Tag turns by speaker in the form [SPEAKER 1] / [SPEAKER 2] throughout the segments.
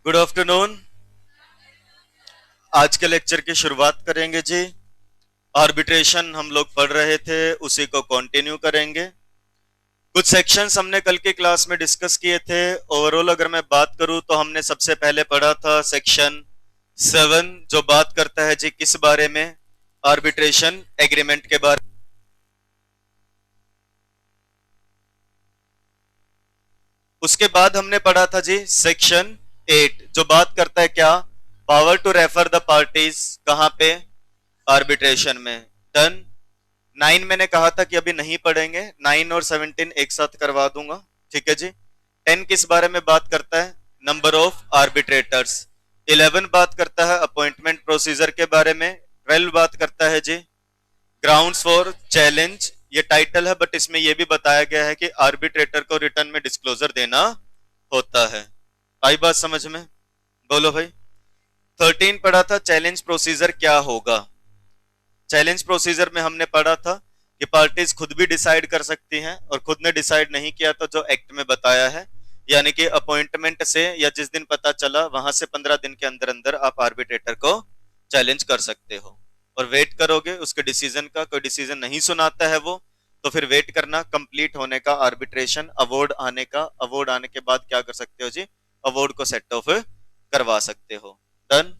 [SPEAKER 1] Good afternoon. आज के lecture की शुरुआत करेंगे जी। आर्बिट्रेशन हम लोग पढ़ रहे थे, उसी को कंटिन्यू करेंगे। कुछ सेक्शंस हमने कल की क्लास में डिस्कस किए थे। ओवरऑल अगर मैं बात करूं तो हमने सबसे पहले पढ़ा था सेक्शन 7, जो बात करता है जी किस बारे में, आर्बिट्रेशन एग्रीमेंट के बारे में। उसके बाद हमने पढ़ा था जी सेक्शन 8, जो बात करता है क्या, power to refer the parties, कहां पे, आर्बिट्रेशन में। डन। 9 मैंने कहा था कि अभी नहीं पढ़ेंगे, 9 और 17 एक साथ करवा दूंगा, ठीक है जी। 10 किस बारे में बात करता है, नंबर ऑफ आर्बिट्रेटर्स। 11 बात करता है अपॉइंटमेंट प्रोसीजर के बारे में। 12 बात करता है जी ग्राउंड्स फॉर चैलेंज, ये टाइटल है, बट इसमें यह भी बताया गया है कि आर्बिट्रेटर को रिटर्न में डिस्क्लोजर देना होता है। आई बात समझ में? बोलो भाई। 13 पढ़ा था चैलेंज प्रोसीजर क्या होगा। चैलेंज प्रोसीजर में हमने पढ़ा था कि पार्टीज खुद भी डिसाइड कर सकती हैं, और खुद ने डिसाइड नहीं किया तो जो एक्ट में बताया है, यानी कि अपॉइंटमेंट से या जिस दिन पता चला वहां से 15 दिन के अंदर अंदर आप आर्बिट्रेटर को चैलेंज कर सकते हो, और वेट करोगे उसके डिसीजन का। कोई डिसीजन नहीं सुनाता है वो, तो फिर वेट करना कंप्लीट होने का, आर्बिट्रेशन अवॉर्ड आने का। अवॉर्ड आने के बाद क्या कर सकते हो जी, अवॉर्ड को सेट ऑफ करवा सकते हो। डन।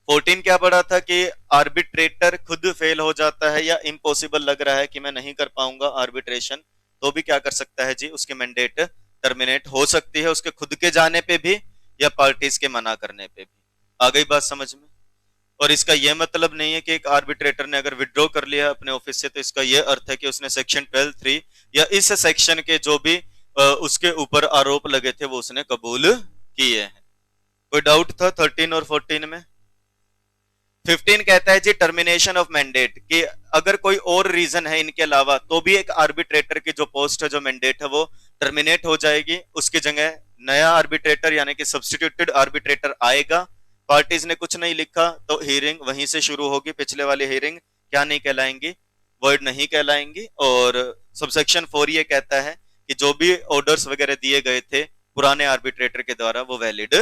[SPEAKER 1] 14 क्या पढ़ा था कि आर्बिट्रेटर खुद फेल हो जाता है या इम्पॉसिबल लग रहा है कि मैं नहीं कर पाऊंगा आर्बिट्रेशन, तो भी क्या कर सकता है जी, उसकी मैंडेट टर्मिनेट हो सकती है, उसके खुद के जाने पे भी या पार्टीज के मना करने पे भी। आ गई बात समझ में? और इसका यह मतलब नहीं है कि एक आर्बिट्रेटर ने अगर विड्रॉ कर लिया अपने ऑफिस से, तो इसका यह अर्थ है कि उसने सेक्शन 12(3) या इस सेक्शन के जो भी उसके ऊपर आरोप लगे थे वो उसने कबूल किए हैं। कोई डाउट था 13 और 14 में? 15 कहता है जी टर्मिनेशन ऑफ मैंडेट, कि अगर कोई और रीजन है इनके अलावा तो भी एक आर्बिट्रेटर की जो पोस्ट है, जो मैंडेट है, वो टर्मिनेट हो जाएगी। उसकी जगह नया आर्बिट्रेटर यानी कि सब्स्टिट्यूटेड आर्बिट्रेटर आएगा। पार्टीज ने कुछ नहीं लिखा तो हियरिंग वहीं से शुरू होगी। पिछले वाली हियरिंग क्या नहीं कहलाएंगी, वर्ड नहीं कहलाएंगी। और सबसेक्शन 4 ये कहता है कि जो भी ऑर्डर्स वगैरह दिए गए थे पुराने आर्बिट्रेटर के द्वारा वो वैलिड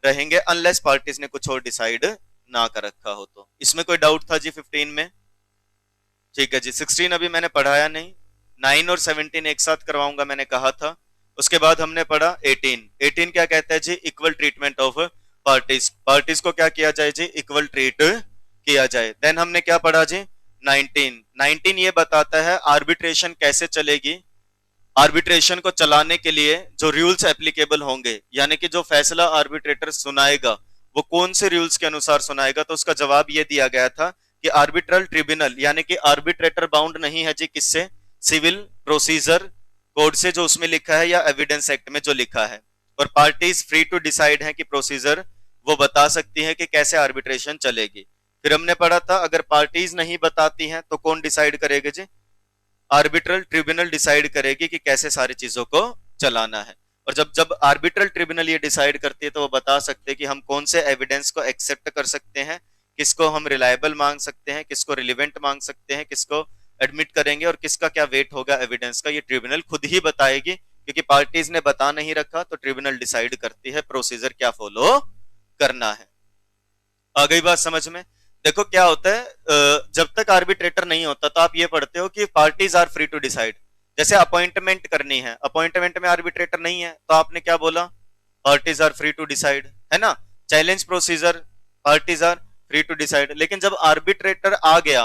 [SPEAKER 1] रहेंगे, अनलेस पार्टीज ने कुछ और डिसाइड ना कर रखा हो तो। इसमें कोई डाउट था जी 15 में? ठीक है जी। 16 अभी मैंने पढ़ाया नहीं, 9 और 17 एक साथ करवाऊंगा मैंने कहा था। उसके बाद हमने पढ़ा 18। 18 क्या कहता है जी, equal treatment of parties. Parties को क्या किया जाए जी, इक्वल ट्रीट किया जाए। देन हमने क्या पढ़ा जी, 19। 19 ये बताता है आर्बिट्रेशन कैसे चलेगी। आर्बिट्रेशन को चलाने के लिए जो रूल्स एप्लीकेबल होंगे, यानी कि जो फैसला आर्बिट्रेटर सुनाएगा वो कौन से रूल्स के अनुसार सुनाएगा, तो उसका जवाब ये दिया गया था कि आर्बिट्रल ट्रिब्यूनल, यानी कि आर्बिट्रेटर बाउंड नहीं है जी किससे, सिविल प्रोसीजर कोड से जो उसमें लिखा है या एविडेंस एक्ट में जो लिखा है। और पार्टीज फ्री टू डिसाइड है कि प्रोसीजर वो बता सकती है कि कैसे आर्बिट्रेशन चलेगी। फिर हमने पढ़ा था अगर पार्टीज नहीं बताती हैं तो कौन डिसाइड करेगा जी, आर्बिट्रल ट्रिब्यूनल डिसाइड करेगी कि कैसे सारी चीजों को चलाना है। और जब जब आर्बिट्रल ट्रिब्यूनल ये डिसाइड करती है तो वो बता सकते हैं कि हम कौन से एविडेंस को एक्सेप्ट कर सकते हैं, किसको हम रिलायबल मांग सकते हैं, किसको रिलीवेंट मांग सकते हैं, किसको एडमिट करेंगे, और किसका क्या वेट होगा एविडेंस का, ये ट्रिब्यूनल खुद ही बताएगी। क्योंकि पार्टीज ने बता नहीं रखा तो ट्रिब्यूनल डिसाइड करती है प्रोसीजर क्या फॉलो करना है। आ गई बात समझ में? देखो क्या होता है, जब तक आर्बिट्रेटर नहीं होता तो आप ये पढ़ते हो कि parties are free to decide. जैसे अपॉइंटमेंट करनी है, अपॉइंटमेंट में आर्बिट्रेटर नहीं है तो आपने क्या बोला, parties are free to decide, है ना। Challenge procedure, parties are free to decide. लेकिन जब आर्बिट्रेटर आ गया,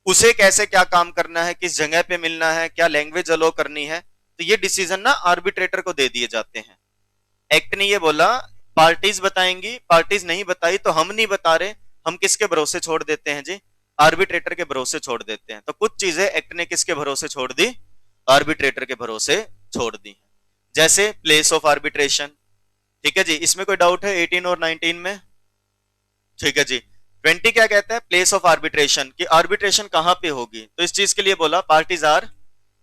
[SPEAKER 1] उसे कैसे क्या काम करना है, किस जगह पे मिलना है, क्या लैंग्वेज अलो करनी है, तो ये डिसीजन ना आर्बिट्रेटर को दे दिए जाते हैं। एक्ट ने ये बोला पार्टीज बताएंगी, पार्टीज नहीं बताई तो हम नहीं बता रहे, हम किसके भरोसे छोड़ देते हैं जी, आर्बिट्रेटर के भरोसे छोड़ देते हैं। तो कुछ चीजें एक्ट ने किसके भरोसे छोड़ दी, आर्बिट्रेटर के भरोसे छोड़ दी। जैसे प्लेस ऑफ आर्बिट्रेशन, ठीक है जी, इसमें कोई डाउट है 18 और 19 में? ठीक है जी। 20 क्या कहता है, प्लेस ऑफ आर्बिट्रेशन, कि आर्बिट्रेशन कहां पे होगी। तो इस चीज के लिए बोला parties are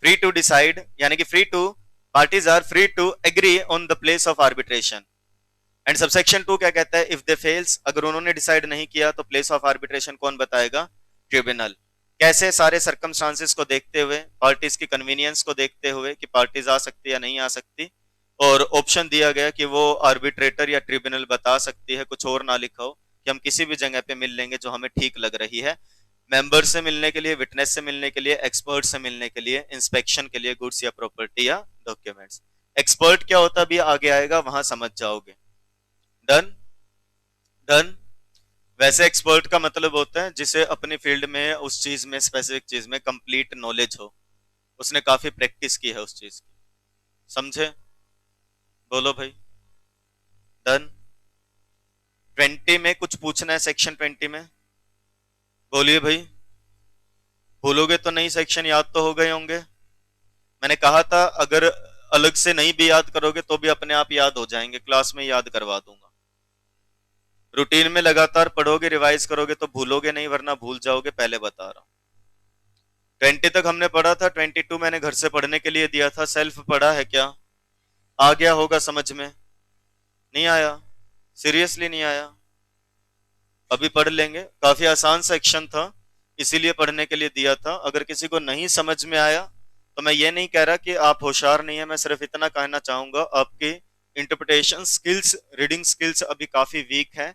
[SPEAKER 1] free to decide, यानी कि free to, parties are free to agree on the place of arbitration. And subsection 2 क्या कहता है, इफ दे फेल्स, अगर उन्होंने डिसाइड नहीं किया तो प्लेस ऑफ आर्बिट्रेशन कौन बताएगा, ट्रिब्यूनल। कैसे, सारे सर्कमस्टांसेस को देखते हुए, पार्टीज की कन्वीनियंस को देखते हुए कि पार्टीज आ सकती या नहीं आ सकती, और ऑप्शन दिया गया कि वो आर्बिट्रेटर या ट्रिब्यूनल बता सकती है, कुछ और ना लिखा हो, कि हम किसी भी जगह पे मिल लेंगे जो हमें ठीक लग रही है, मेंबर से मिलने के लिए, विटनेस से मिलने के लिए, एक्सपर्ट से मिलने के लिए, इंस्पेक्शन के लिए गुड्स या प्रॉपर्टी या डॉक्यूमेंट्स। एक्सपर्ट क्या होता भी आगे आएगा, वहां समझ जाओगे। Done done. वैसे एक्सपर्ट का मतलब होता है जिसे अपनी फील्ड में, उस चीज में, स्पेसिफिक चीज में कंप्लीट नॉलेज हो, उसने काफी प्रैक्टिस की है उस चीज की। समझे? बोलो भाई। डन। 20 में कुछ पूछना है? सेक्शन 20 में बोलिए भाई। भूलोगे तो नहीं, सेक्शन याद तो हो गए होंगे। मैंने कहा था अगर अलग से नहीं भी याद करोगे तो भी अपने आप याद हो जाएंगे, क्लास में याद करवा दूंगा। रूटीन में लगातार पढ़ोगे, रिवाइज करोगे तो भूलोगे नहीं, वरना भूल जाओगे, पहले बता रहा हूं। 20 तक हमने पढ़ा था, 22 मैंने घर से पढ़ने के लिए दिया था। सेल्फ पढ़ा है क्या? आ गया होगा समझ में? नहीं आया? सीरियसली नहीं आया? अभी पढ़ लेंगे, काफी आसान सेक्शन था, इसीलिए पढ़ने के लिए दिया था। अगर किसी को नहीं समझ में आया तो मैं ये नहीं कह रहा कि आप होशियार नहीं है, मैं सिर्फ इतना कहना चाहूंगा आपकी इंटरप्रिटेशन स्किल्स, रीडिंग स्किल्स अभी काफी वीक है,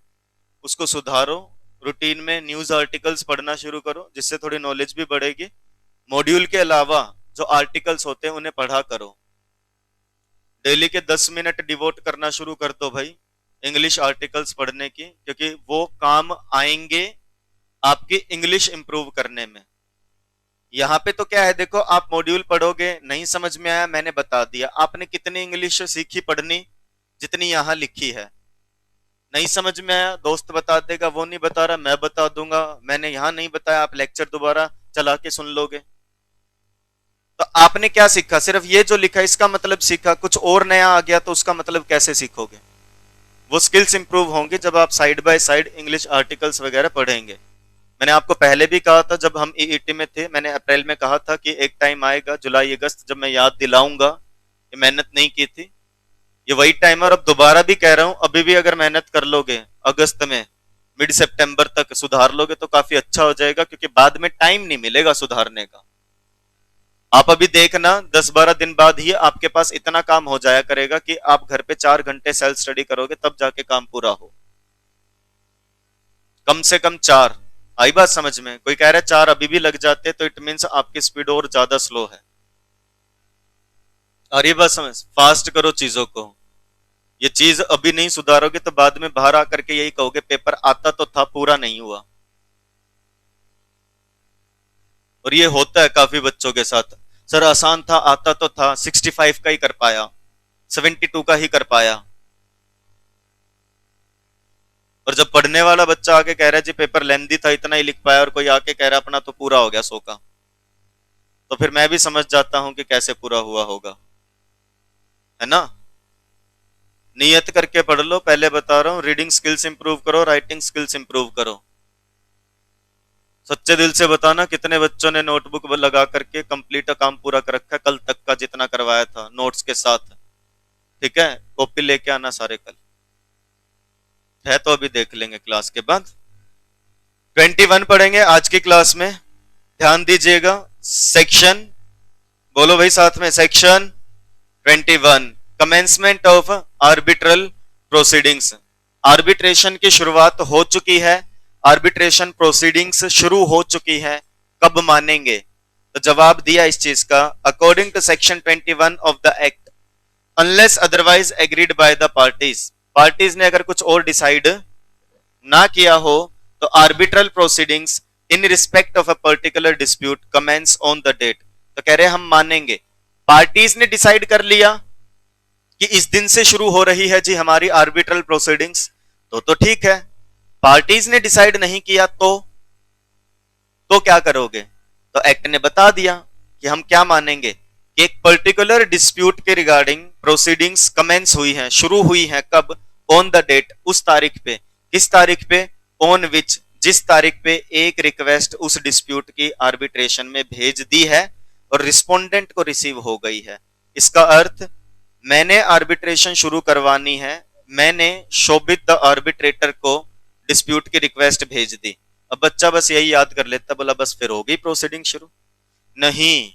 [SPEAKER 1] उसको सुधारो। रूटीन में न्यूज आर्टिकल्स पढ़ना शुरू करो, जिससे थोड़ी नॉलेज भी बढ़ेगी। मॉड्यूल के अलावा जो आर्टिकल्स होते हैं उन्हें पढ़ा करो। डेली के 10 मिनट डिवोट करना शुरू कर दो भाई इंग्लिश आर्टिकल्स पढ़ने की, क्योंकि वो काम आएंगे आपकी इंग्लिश इंप्रूव करने में। यहाँ पे तो क्या है, देखो आप मॉड्यूल पढ़ोगे, नहीं समझ में आया मैंने बता दिया, आपने कितनी इंग्लिश सीखी पढ़नी? जितनी यहाँ लिखी है। नहीं समझ में आया, दोस्त बता देगा, वो नहीं बता रहा मैं बता दूंगा, मैंने यहाँ नहीं बताया, आप लेक्चर दोबारा चला के सुन लोगे। तो आपने क्या सीखा? सिर्फ ये जो लिखा इसका मतलब सीखा, कुछ और नया आ गया तो उसका मतलब कैसे सीखोगे? वो स्किल्स इंप्रूव होंगे जब आप side by side English articles वगैरह पढ़ेंगे। मैंने आपको पहले भी कहा था जब हम ईईटी में थे, मैंने अप्रैल में कहा था कि एक टाइम आएगा जुलाई अगस्त जब मैं याद दिलाऊंगा कि मेहनत नहीं की थी। ये वही टाइम है और अब दोबारा भी कह रहा हूं, अभी भी अगर मेहनत कर लोगे अगस्त में, मिड सितंबर तक सुधार लोगे तो काफी अच्छा हो जाएगा, क्योंकि बाद में टाइम नहीं मिलेगा सुधारने का। आप अभी देखना 10-12 दिन बाद ही आपके पास इतना काम हो जाया करेगा कि आप घर पे 4 घंटे सेल्फ स्टडी करोगे तब जाके काम पूरा हो। कम से कम 4। आई बात समझ में? कोई कह रहा है 4 अभी भी लग जाते तो इट मीन्स आपकी स्पीड और ज्यादा स्लो है। और ये बात समझ, फास्ट करो चीजों को। ये चीज अभी नहीं सुधारोगे तो बाद में बाहर आकर के यही कहोगे पेपर आता तो था, पूरा नहीं हुआ। और ये होता है काफी बच्चों के साथ, सर आसान था, आता तो था, 65 का ही कर पाया, 72 का ही कर पाया। और जब पढ़ने वाला बच्चा आके कह रहा है जी पेपर लेंदी था, इतना ही लिख पाया, और कोई आके कह रहा है अपना तो पूरा हो गया 100 का, तो फिर मैं भी समझ जाता हूं कि कैसे पूरा हुआ होगा, है ना? नियत करके पढ़ लो, पहले बता रहा हूं, रीडिंग स्किल्स इंप्रूव करो, राइटिंग स्किल्स इंप्रूव करो। सच्चे दिल से बताना कितने बच्चों ने नोटबुक लगा करके कंप्लीट काम पूरा कर रखा है, कल तक का जितना करवाया था नोट्स के साथ। ठीक है, कॉपी लेके आना सारे कल है तो अभी देख लेंगे क्लास के बाद। 21 पढ़ेंगे आज की क्लास में, ध्यान दीजिएगा। सेक्शन बोलो भाई साथ में, section 21 commencement of arbitral proceedings. Arbitration की शुरुआत हो चुकी है, आर्बिट्रेशन प्रोसीडिंग्स शुरू हो चुकी है, कब मानेंगे? तो जवाब दिया इस चीज का, according to section 21 of the act unless otherwise agreed by the parties. Parties ने अगर कुछ और डिसाइड ना किया हो तो arbitral proceedings in respect of a particular dispute commence on the date. तो कह रहे हम मानेंगे, पार्टीज ने डिसाइड कर लिया कि इस दिन से शुरू हो रही है जी हमारी आर्बिट्रल प्रोसीडिंग्स, तो ठीक है। पार्टीज ने डिसाइड नहीं किया तो क्या करोगे? तो एक्ट ने बता दिया कि हम क्या मानेंगे कि एक पर्टिकुलर डिस्प्यूट के रिगार्डिंग प्रोसीडिंग्स कमेंस हुई हैं, शुरू हुई हैं, कब? ऑन द डेट, उस तारीख पे। किस तारीख पे? ऑन विच, जिस तारीख पे एक रिक्वेस्ट उस डिस्प्यूट की आर्बिट्रेशन में भेज दी है और रिस्पोंडेंट को रिसीव हो गई है। इसका अर्थ, मैंने आर्बिट्रेशन शुरू करवानी है, मैंने शोभित द आर्बिट्रेटर को डिस्प्यूट की रिक्वेस्ट भेज दी। अब बच्चा बस यही याद कर लेता, बोला बस फिर हो गई प्रोसीडिंग शुरू। नहीं,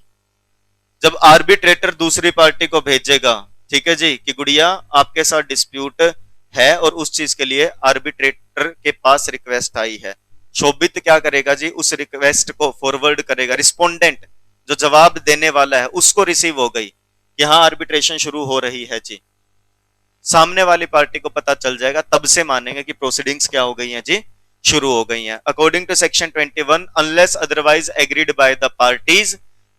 [SPEAKER 1] जब आर्बिट्रेटर दूसरी पार्टी को भेजेगा ठीक है जी, कि गुड़िया आपके साथ डिस्प्यूट है और उस चीज के लिए आर्बिट्रेटर के पास रिक्वेस्ट आई है। शोभित क्या करेगा जी, उस रिक्वेस्ट को फॉरवर्ड करेगा, रिस्पोंडेंट जो जवाब देने वाला है उसको रिसीव हो गई कि हाँ आर्बिट्रेशन शुरू हो रही है जी, सामने वाली पार्टी को पता चल जाएगा, तब से मानेंगे कि प्रोसीडिंग्स क्या हो गई हैं जी, शुरू हो गई हैं। According to section 21 unless otherwise agreed by the parties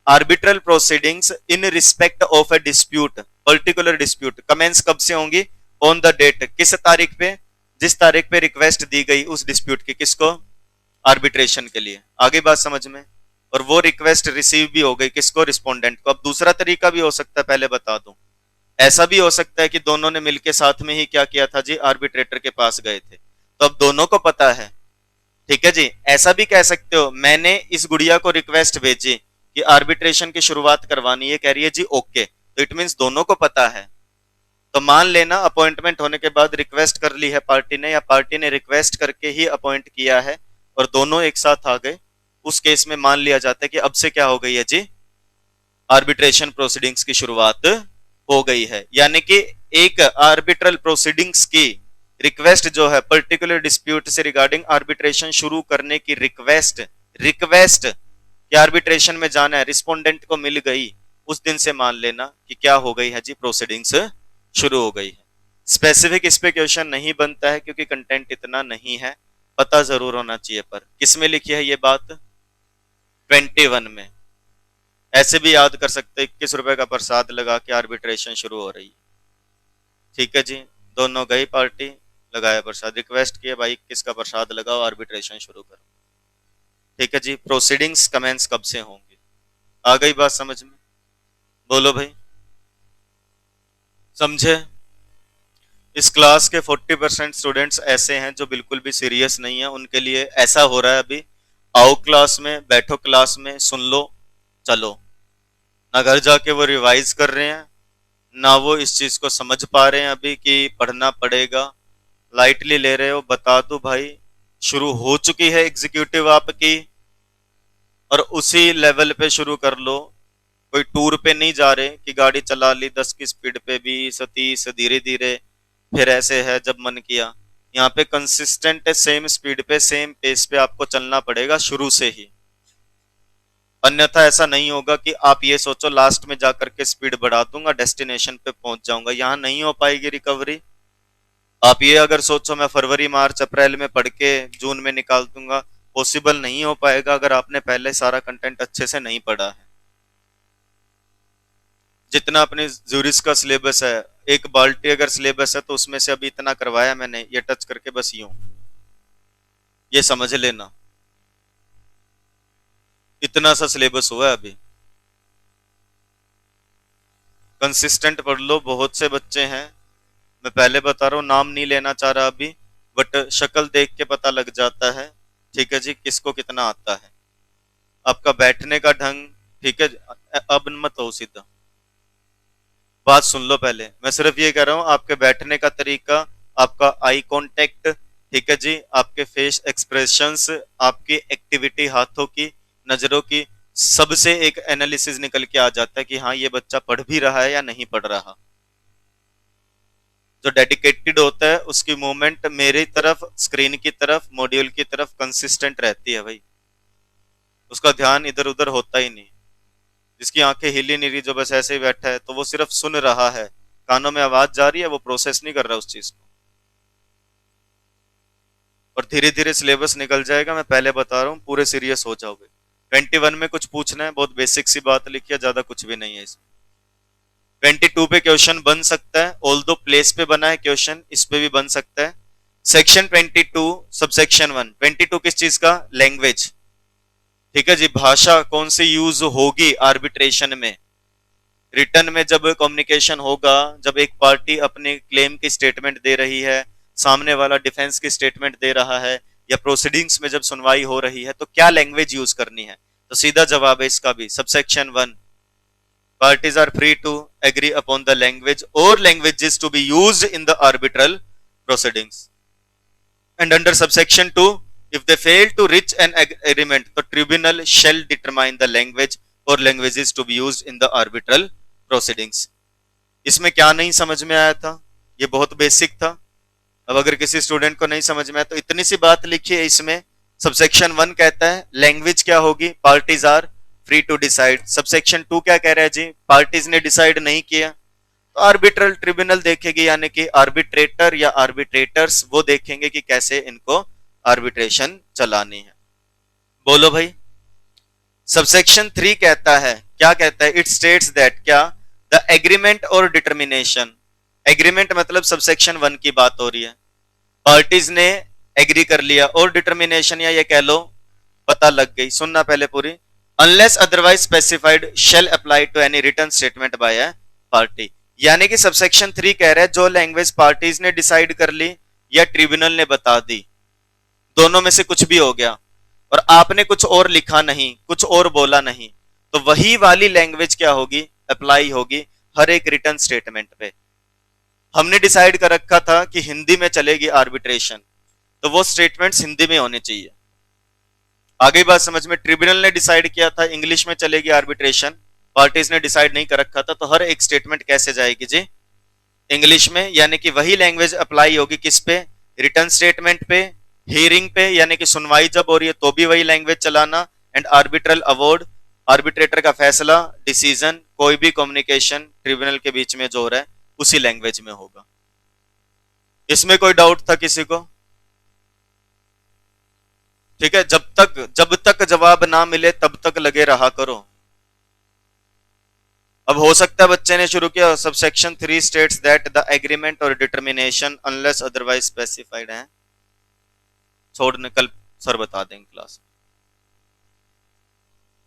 [SPEAKER 1] arbitral proceedings in respect of a dispute, particular dispute commence कब से होंगी, ऑन द डेट, किस तारीख पे, जिस तारीख पे रिक्वेस्ट दी गई उस डिस्प्यूट की, किसको, आर्बिट्रेशन के लिए। आगे बात समझ में, और वो रिक्वेस्ट रिसीव भी हो गई किसको, रिस्पोंडेंट को। अब दूसरा तरीका भी हो सकता है, पहले बता दूं, ऐसा भी हो सकता है कि दोनों ने मिलकर साथ में ही क्या किया था जी, आर्बिट्रेटर के पास गए थे, तो अब दोनों को पता है। ठीक है जी, ऐसा भी कह सकते हो मैंने इस गुड़िया को रिक्वेस्ट भेजी कि आर्बिट्रेशन की शुरुआत करवानी है, कह रही है जी ओके, तो इट मींस दोनों को पता है। तो मान लेना अपॉइंटमेंट होने के बाद रिक्वेस्ट कर ली है पार्टी ने, या पार्टी ने रिक्वेस्ट करके ही अपॉइंट किया है और दोनों एक साथ आ गए, उस केस में मान लिया जाता है कि अब से क्या हो गई है जी, आर्बिट्रेशन प्रोसीडिंग्स की शुरुआत हो गई है। यानी कि एक आर्बिट्रल प्रोसीडिंग्स की रिक्वेस्ट जो है, पर्टिकुलर डिस्प्यूट से रिगार्डिंग आर्बिट्रेशन शुरू करने की रिक्वेस्ट, रिक्वेस्ट कि आर्बिट्रेशन में जाना है, रिस्पोंडेंट को मिल गई, उस दिन से मान लेना कि क्या हो गई है जी, प्रोसीडिंग्स शुरू हो गई है। स्पेसिफिक इस पे क्वेश्चन नहीं बनता है क्योंकि कंटेंट इतना नहीं है, पता जरूर होना चाहिए। पर किस में लिखी है ये बात, 21 में। ऐसे भी याद कर सकते, 21 रुपए का प्रसाद लगा के आर्बिट्रेशन शुरू हो रही है। ठीक है जी, दोनों गई पार्टी, लगाया प्रसाद, रिक्वेस्ट किया भाई 21 का प्रसाद लगाओ, आर्बिट्रेशन शुरू करो। ठीक है जी, प्रोसीडिंग्स कमेंस कब से होंगे, आ गई बात समझ में, बोलो भाई, समझे। इस क्लास के 40% स्टूडेंट्स ऐसे हैं जो बिल्कुल भी सीरियस नहीं है, उनके लिए ऐसा हो रहा है अभी, आओ क्लास में, बैठो क्लास में, सुन लो, चलो, ना घर जाके वो रिवाइज कर रहे हैं, ना वो इस चीज को समझ पा रहे हैं अभी कि पढ़ना पड़ेगा, लाइटली ले रहे हो। बता दो भाई, शुरू हो चुकी है एग्जीक्यूटिव आपकी, और उसी लेवल पे शुरू कर लो। कोई टूर पे नहीं जा रहे कि गाड़ी चला ली 10 की स्पीड पे, 20 30 धीरे धीरे, फिर ऐसे है जब मन किया। यहाँ पे कंसिस्टेंट है, सेम स्पीड पे सेम पेस पे आपको चलना पड़ेगा शुरू से ही, अन्यथा ऐसा नहीं होगा कि आप ये सोचो लास्ट में जाकर के स्पीड बढ़ा दूंगा, डेस्टिनेशन पे पहुंच जाऊंगा, यहाँ नहीं हो पाएगी रिकवरी। आप ये अगर सोचो मैं फरवरी मार्च अप्रैल में पढ़ के जून में निकाल दूंगा, पॉसिबल नहीं हो पाएगा अगर आपने पहले सारा कंटेंट अच्छे से नहीं पढ़ा है। जितना अपने ज्यूरिस का सिलेबस है, एक बाल्टी अगर सिलेबस है तो उसमें से अभी इतना करवाया मैंने, ये टच करके बस यूं, ये समझ लेना, इतना सा सिलेबस हुआ है अभी। कंसिस्टेंट पढ़ लो, बहुत से बच्चे हैं, मैं पहले बता रहा हूँ, नाम नहीं लेना चाह रहा अभी, बट शक्ल देख के पता लग जाता है, ठीक है जी, किसको कितना आता है। आपका बैठने का ढंग, ठीक है, अब मत हो सीधा, बात सुन लो पहले, मैं सिर्फ ये कह रहा हूँ आपके बैठने का तरीका, आपका आई कांटेक्ट, ठीक है जी, आपके फेस एक्सप्रेशंस, आपकी एक्टिविटी हाथों की, नजरों की, सबसे एक एनालिसिस निकल के आ जाता है कि हाँ ये बच्चा पढ़ भी रहा है या नहीं पढ़ रहा। जो डेडिकेटेड होता है उसकी मूवमेंट मेरी तरफ, स्क्रीन की तरफ, मॉड्यूल की तरफ कंसिस्टेंट रहती है भाई, उसका ध्यान इधर उधर होता ही नहीं। जिसकी आंखें हिल ही नहीं रही, जो बस ऐसे ही बैठा है, तो वो सिर्फ सुन रहा है, कानों में आवाज जा रही है, वो प्रोसेस नहीं कर रहा उस चीज को। और धीरे धीरे सिलेबस निकल जाएगा, मैं पहले बता रहा हूँ, पूरे सीरियस हो जाओगे। 21 में कुछ पूछना है, बहुत बेसिक सी बात लिखी है, ज्यादा कुछ भी नहीं है इसमें। 22 पे क्वेश्चन बन सकता है, ऑल दो प्लेस पे बना है क्वेश्चन, इस पे भी बन सकता है। सेक्शन 22 सबसेक्शन 1, 22 किस चीज का, लैंग्वेज, ठीक है जी, भाषा कौन सी यूज होगी आर्बिट्रेशन में। रिटर्न में जब कम्युनिकेशन होगा, जब एक पार्टी अपने क्लेम की स्टेटमेंट दे रही है, सामने वाला डिफेंस की स्टेटमेंट दे रहा है, या प्रोसीडिंग्स में जब सुनवाई हो रही है, तो क्या लैंग्वेज यूज करनी है। तो सीधा जवाब है इसका भी, subsection 1, parties are free to agree upon the language or languages to be used in the arbitral proceedings. And under subsection 2, if they fail to reach an agreement, the tribunal shall determine the language or languages to be used in the arbitral proceedings. इसमें क्या नहीं समझ में आया था? ये बहुत basic था। अब अगर किसी स्टूडेंट को नहीं समझ में आया तो इतनी सी बात लिखी है इसमें। सबसेक्शन 1 कहता है लैंग्वेज क्या होगी, parties are free to decide. Subsection 2 क्या कह रहा है जी, पार्टीज ने डिसाइड नहीं किया तो आर्बिट्रल ट्रिब्यूनल देखेगी, यानी कि आर्बिट्रेटर या आर्बिट्रेटर्स वो देखेंगे कि कैसे इनको आर्बिट्रेशन चलानी है। बोलो भाई। सबसेक्शन 3 कहता है, क्या कहता है, इट स्टेट्स दैट क्या, द एग्रीमेंट और डिटर्मिनेशन। एग्रीमेंट मतलब सबसेक्शन 1 की बात हो रही है, पार्टीज ने एग्री कर लिया, और डिटर्मिनेशन या ये कह लो पता लग गई। सुनना पहले पूरी। Unless otherwise specified shall apply to any written statement by a party. यानी कि सबसेक्शन 3 कह रहा है जो लैंग्वेज पार्टीज ने डिसाइड कर ली या ट्रिब्यूनल ने बता दी, दोनों में से कुछ भी हो गया, और आपने कुछ और लिखा नहीं, कुछ और बोला नहीं, तो वही वाली लैंग्वेज क्या होगी, अप्लाई होगी हर एक रिटर्न स्टेटमेंट पे। हमने डिसाइड कर रखा था कि हिंदी में चलेगी आर्बिट्रेशन, तो वो स्टेटमेंट्स हिंदी में होने चाहिए। आगे बात समझ में। ट्रिब्यूनल ने डिसाइड किया था इंग्लिश में चलेगी आर्बिट्रेशन, पार्टीज ने डिसाइड नहीं कर रखा था, तो हर एक स्टेटमेंट कैसे जाएगी जी, इंग्लिश में। यानी कि वही लैंग्वेज अप्लाई होगी किस पे, रिटर्न स्टेटमेंट पे। हियरिंग पे यानी कि सुनवाई जब हो रही है तो भी वही लैंग्वेज चलाना। एंड आर्बिट्रल अवॉर्ड, आर्बिट्रेटर का फैसला, डिसीजन, कोई भी कम्युनिकेशन ट्रिब्यूनल के बीच में जो हो रहा है उसी लैंग्वेज में होगा। इसमें कोई डाउट था किसी को? ठीक है, जब तक जवाब ना मिले तब तक लगे रहा करो। अब हो सकता है बच्चे ने शुरू किया, subsection 3 states that the agreement और डिटर्मिनेशन अनलेस अदरवाइज स्पेसिफाइड है, छोड़ने कल सर बता देंगे क्लास।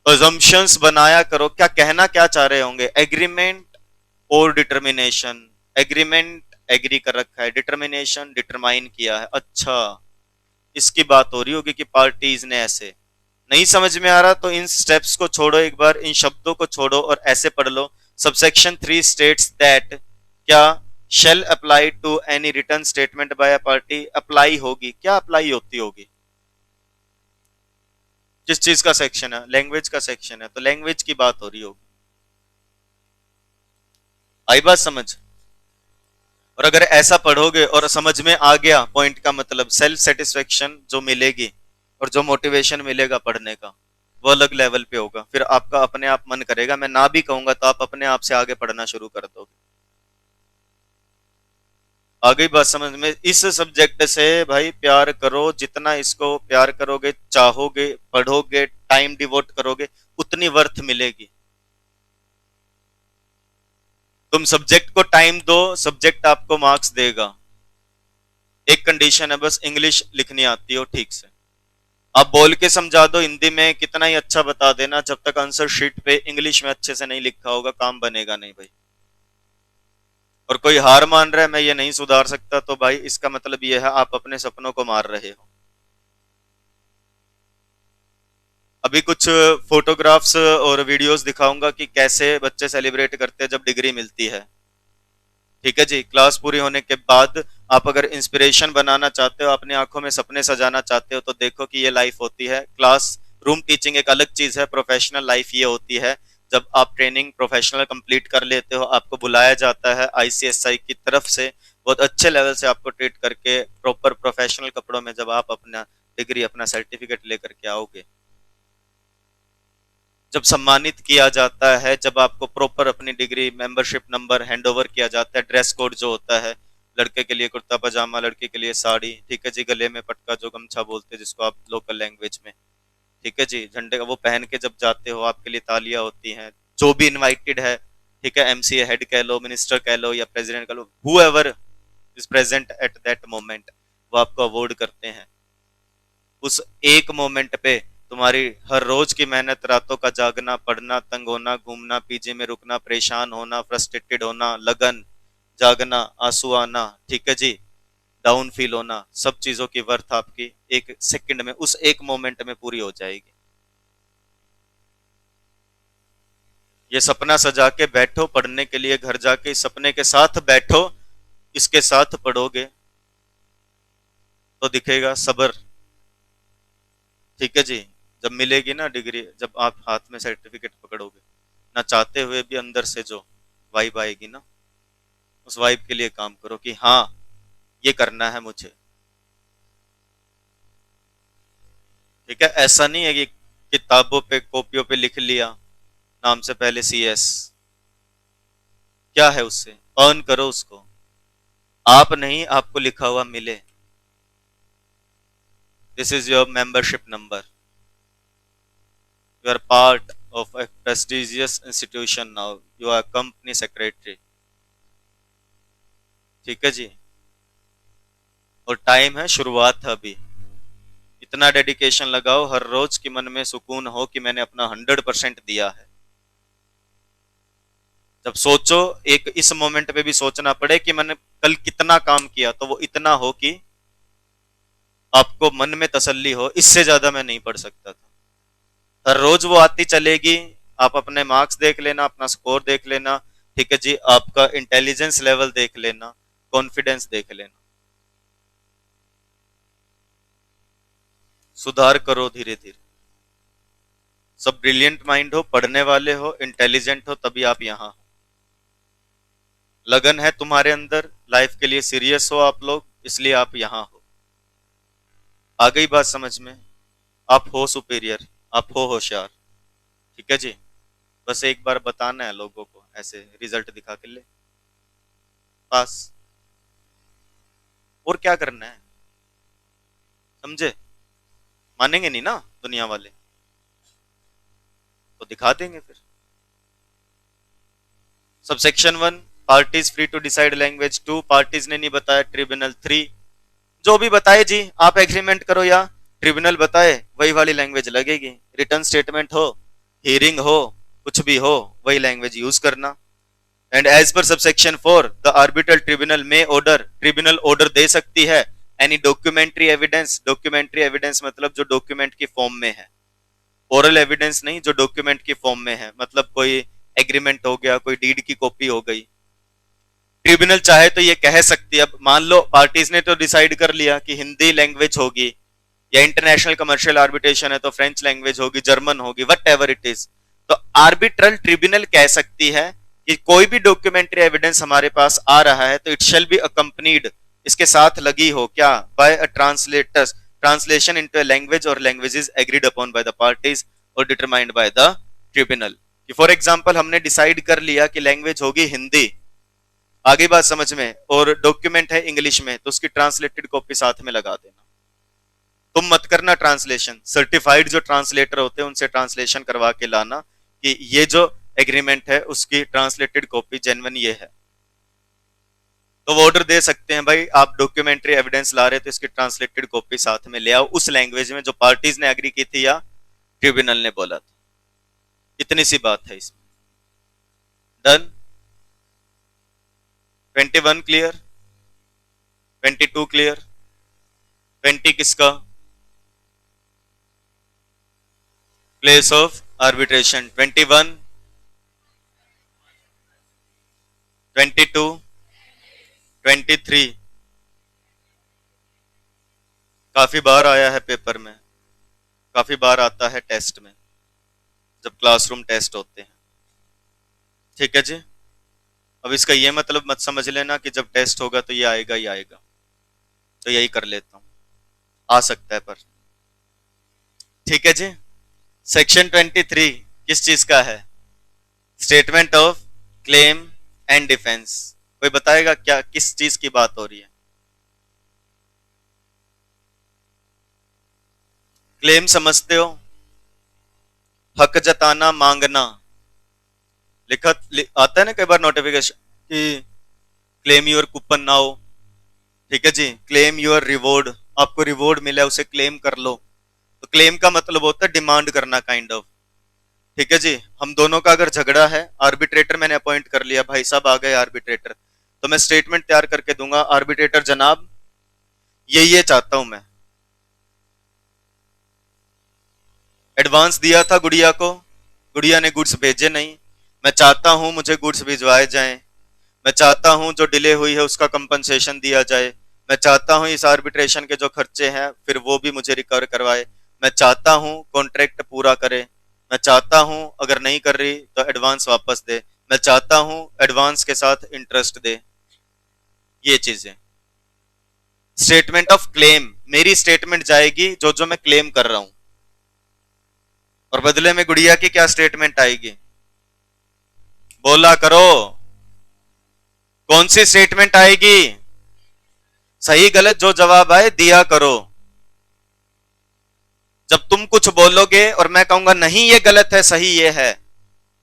[SPEAKER 1] अजम्पशंस बनाया करो, क्या कहना क्या चाह रहे होंगे, एग्रीमेंट और डिटर्मिनेशन। एग्रीमेंट एग्री कर रखा है, डिटर्मिनेशन डिटरमाइन किया है, अच्छा इसकी बात हो रही होगी कि पार्टीज ने ऐसे। नहीं समझ में आ रहा तो इन स्टेप्स को छोड़ो, एक बार इन शब्दों को छोड़ो और ऐसे पढ़ लो। सबसेक्शन 3 स्टेट्स दैट क्या, shall apply to any written statement by a party. Apply होगी, क्या अप्लाई होती होगी, किस चीज का सेक्शन है, लैंग्वेज का सेक्शन है, तो लैंग्वेज की बात हो रही होगी। आई बात समझ? और अगर ऐसा पढ़ोगे और समझ में आ गया पॉइंट का मतलब, सेल्फ सेटिस्फेक्शन जो मिलेगी और जो मोटिवेशन मिलेगा पढ़ने का वो अलग लेवल पे होगा। फिर आपका अपने आप मन करेगा, मैं ना भी कहूंगा तो आप अपने आप से आगे पढ़ना शुरू कर दोगे। आ गई बात समझ में? इस सब्जेक्ट से भाई प्यार करो, जितना इसको प्यार करोगे, चाहोगे, पढ़ोगे, टाइम डिवोट करोगे, उतनी वर्थ मिलेगी। तुम सब्जेक्ट को टाइम दो, सब्जेक्ट आपको मार्क्स देगा। एक कंडीशन है बस, इंग्लिश लिखनी आती हो ठीक से। आप बोल के समझा दो हिंदी में, कितना ही अच्छा बता देना, जब तक आंसर शीट पे इंग्लिश में अच्छे से नहीं लिखा होगा काम बनेगा नहीं भाई। और कोई हार मान रहा है मैं ये नहीं सुधार सकता, तो भाई इसका मतलब ये है आप अपने सपनों को मार रहे हो। अभी कुछ फोटोग्राफ्स और वीडियोस दिखाऊंगा कि कैसे बच्चे सेलिब्रेट करते हैं जब डिग्री मिलती है। ठीक है जी, क्लास पूरी होने के बाद आप अगर इंस्पिरेशन बनाना चाहते हो, अपनी आंखों में सपने सजाना चाहते हो, तो देखो कि ये लाइफ होती है। क्लास रूम टीचिंग एक अलग चीज है, प्रोफेशनल लाइफ ये होती है जब आप ट्रेनिंग प्रोफेशनल कंप्लीट कर लेते हो, आपको बुलाया जाता है आईसीएसआई की तरफ से, बहुत अच्छे लेवल से आपको ट्रीट करके प्रॉपर प्रोफेशनल कपड़ों में जब आप अपना डिग्री, अपना सर्टिफिकेट लेकर के आओगे, जब सम्मानित किया जाता है, जब आपको प्रॉपर अपनी degree, membership number hand over किया जाता है, ड्रेस कोड जो होता है, लड़के के लिए कुर्ता पजामा, लड़की के लिए साड़ी, ठीक है जी, गले में पटका जो गमछा बोलते हैं जिसको आप लोकल लैंग्वेज में, ठीक है जी, झंडे का वो पहन के जब जाते हो, आपके लिए तालियां होती हैं, जो भी इनवाइटेड है, ठीक है, एमसीए हेड कह लो, मिनिस्टर कह लो या प्रेसिडेंट कह लो, who is present at that moment, वो आपको अवॉर्ड करते हैं। उस एक मोमेंट पे तुम्हारी हर रोज की मेहनत, रातों का जागना, पढ़ना, तंग होना, घूमना, पीजी में रुकना, परेशान होना, फ्रस्ट्रेटेड होना, लगन, जागना, आंसू आना, ठीक है जी, डाउन फील होना, सब चीजों की वर्थ आपकी एक सेकंड में, उस एक मोमेंट में पूरी हो जाएगी। ये सपना सजा के बैठो पढ़ने के लिए, घर जाके इस सपने के साथ बैठो, इसके साथ पढ़ोगे तो दिखेगा सबर। ठीक है जी, जब मिलेगी ना डिग्री, जब आप हाथ में सर्टिफिकेट पकड़ोगे, ना चाहते हुए भी अंदर से जो वाइब आएगी ना, उस वाइब के लिए काम करो कि हाँ ये करना है मुझे। ठीक है, ऐसा नहीं है कि किताबों पे कॉपियों पे लिख लिया नाम से पहले CS, क्या है उससे, अर्न करो उसको। आप नहीं, आपको लिखा हुआ मिले, this is your membership number, you are part of a prestigious institution now, you are company secretary। ठीक है जी, और टाइम है, शुरुआत है अभी। इतना डेडिकेशन लगाओ हर रोज कि मन में सुकून हो कि मैंने अपना 100% दिया है। जब सोचो, एक इस मोमेंट पे भी सोचना पड़े कि मैंने कल कितना काम किया, तो वो इतना हो कि आपको मन में तसल्ली हो, इससे ज्यादा मैं नहीं पढ़ सकता था। हर रोज वो आती चलेगी, आप अपने मार्क्स देख लेना, अपना स्कोर देख लेना, ठीक है जी, आपका इंटेलिजेंस लेवल देख लेना, कॉन्फिडेंस देख लेना, सुधार करो धीरे धीरे। सब ब्रिलियंट माइंड हो, पढ़ने वाले हो, इंटेलिजेंट हो, तभी आप यहाँ हो। लगन है तुम्हारे अंदर, लाइफ के लिए सीरियस हो आप लोग, इसलिए आप यहाँ हो। आ गई बात समझ में? आप हो सुपीरियर, आप हो होशियार। ठीक है जी, बस एक बार बताना है लोगों को, ऐसे रिजल्ट दिखा के ले पास, और क्या करना है, समझे? मानेंगे नहीं ना दुनिया वाले, तो दिखा देंगे फिर। Subsection 1, parties free to decide language. 2, parties ने नहीं बताया, ट्रिब्यूनल। 3, जो भी बताए जी, आप एग्रीमेंट करो या ट्रिब्यूनल बताए वही वाली लैंग्वेज लगेगी। रिटर्न स्टेटमेंट हो, हियरिंग हो, कुछ भी हो, वही लैंग्वेज यूज करना। And as per subsection 4, the arbitral tribunal में ऑर्डर, ट्रिब्यूनल ऑर्डर दे सकती है any documentary evidence. Documentary evidence मतलब जो डॉक्यूमेंट की फॉर्म में है, ओरल एविडेंस नहीं, जो डॉक्यूमेंट की फॉर्म में है, मतलब कोई एग्रीमेंट हो गया, कोई डीड की कॉपी हो गई। ट्रिब्यूनल चाहे तो ये कह सकती है, अब मान लो पार्टीज ने तो डिसाइड कर लिया कि हिंदी लैंग्वेज होगी, या इंटरनेशनल कमर्शियल आर्बिट्रेशन है तो फ्रेंच लैंग्वेज होगी, जर्मन होगी, वट एवर इट इज, तो आर्बिट्रल ट्रिब्यूनल कह सकती है कि कोई भी डॉक्यूमेंट्री एविडेंस हमारे पास आ रहा है तो इट शेल बी अकम्पनीड, इसके साथ लगी हो क्या, by a translators, translation into a language और languages agreed upon by the parties और determined by the tribunal. For example हमने डिसाइड कर लिया कि लैंग्वेज होगी हिंदी, आगे बात समझ में, और डॉक्यूमेंट है इंग्लिश में, तो उसकी ट्रांसलेटेड कॉपी साथ में लगा देना। तुम मत करना ट्रांसलेशन, सर्टिफाइड जो ट्रांसलेटर होते हैं उनसे ट्रांसलेशन करवा के लाना कि ये जो एग्रीमेंट है उसकी ट्रांसलेटेड कॉपी जेन्युइन ये है। तो वो ऑर्डर दे सकते हैं, भाई आप डॉक्यूमेंट्री एविडेंस ला रहे तो इसकी ट्रांसलेटेड कॉपी साथ में ले आओ उस लैंग्वेज में जो पार्टीज ने एग्री की थी या ट्रिब्यूनल ने बोला था। इतनी सी बात है इसमें। डन। 21 क्लियर, 22 क्लियर, 20 किसका, प्लेस ऑफ आर्बिट्रेशन। 21, 22, 23, काफी बार आया है पेपर में, काफी बार आता है टेस्ट में, जब क्लासरूम टेस्ट होते हैं। ठीक है जी, अब इसका ये मतलब मत समझ लेना कि जब टेस्ट होगा तो ये आएगा ही आएगा, तो यही कर लेता हूं, आ सकता है पर। ठीक है जी, सेक्शन 23 किस चीज का है? Statement of claim and defence. कोई बताएगा क्या किस चीज की बात हो रही है? क्लेम समझते हो, हक जताना, मांगना, लिखा आता है ना कई बार नोटिफिकेशन कि क्लेम योर कूपन नाउ। ठीक है जी, क्लेम योर रिवॉर्ड, आपको रिवॉर्ड मिला है उसे क्लेम कर लो। तो क्लेम का मतलब होता है डिमांड करना, काइंड ऑफ। ठीक है जी, हम दोनों का अगर झगड़ा है, आर्बिट्रेटर मैंने अपॉइंट कर लिया, भाई साहब आ गए आर्बिट्रेटर, तो मैं स्टेटमेंट तैयार करके दूंगा, आर्बिट्रेटर जनाब ये चाहता हूं मैं, एडवांस दिया था गुड़िया को, गुड़िया ने गुड्स भेजे नहीं, मैं चाहता हूं मुझे गुड्स भिजवाए जाएं, मैं चाहता हूं जो डिले हुई है उसका कंपनसेशन दिया जाए, मैं चाहता हूं इस आर्बिट्रेशन के जो खर्चे हैं फिर वो भी मुझे रिकवर करवाए, मैं चाहता हूं कॉन्ट्रैक्ट पूरा करे, मैं चाहता हूं अगर नहीं कर रही तो एडवांस वापस दे, मैं चाहता हूं एडवांस के साथ इंटरेस्ट दे। ये चीजें। स्टेटमेंट ऑफ क्लेम, मेरी स्टेटमेंट जाएगी जो जो मैं क्लेम कर रहा हूं, और बदले में गुड़िया की क्या स्टेटमेंट आएगी? बोला करो, कौन सी स्टेटमेंट आएगी? सही गलत जो जवाब आए दिया करो। जब तुम कुछ बोलोगे और मैं कहूंगा नहीं ये गलत है सही ये है,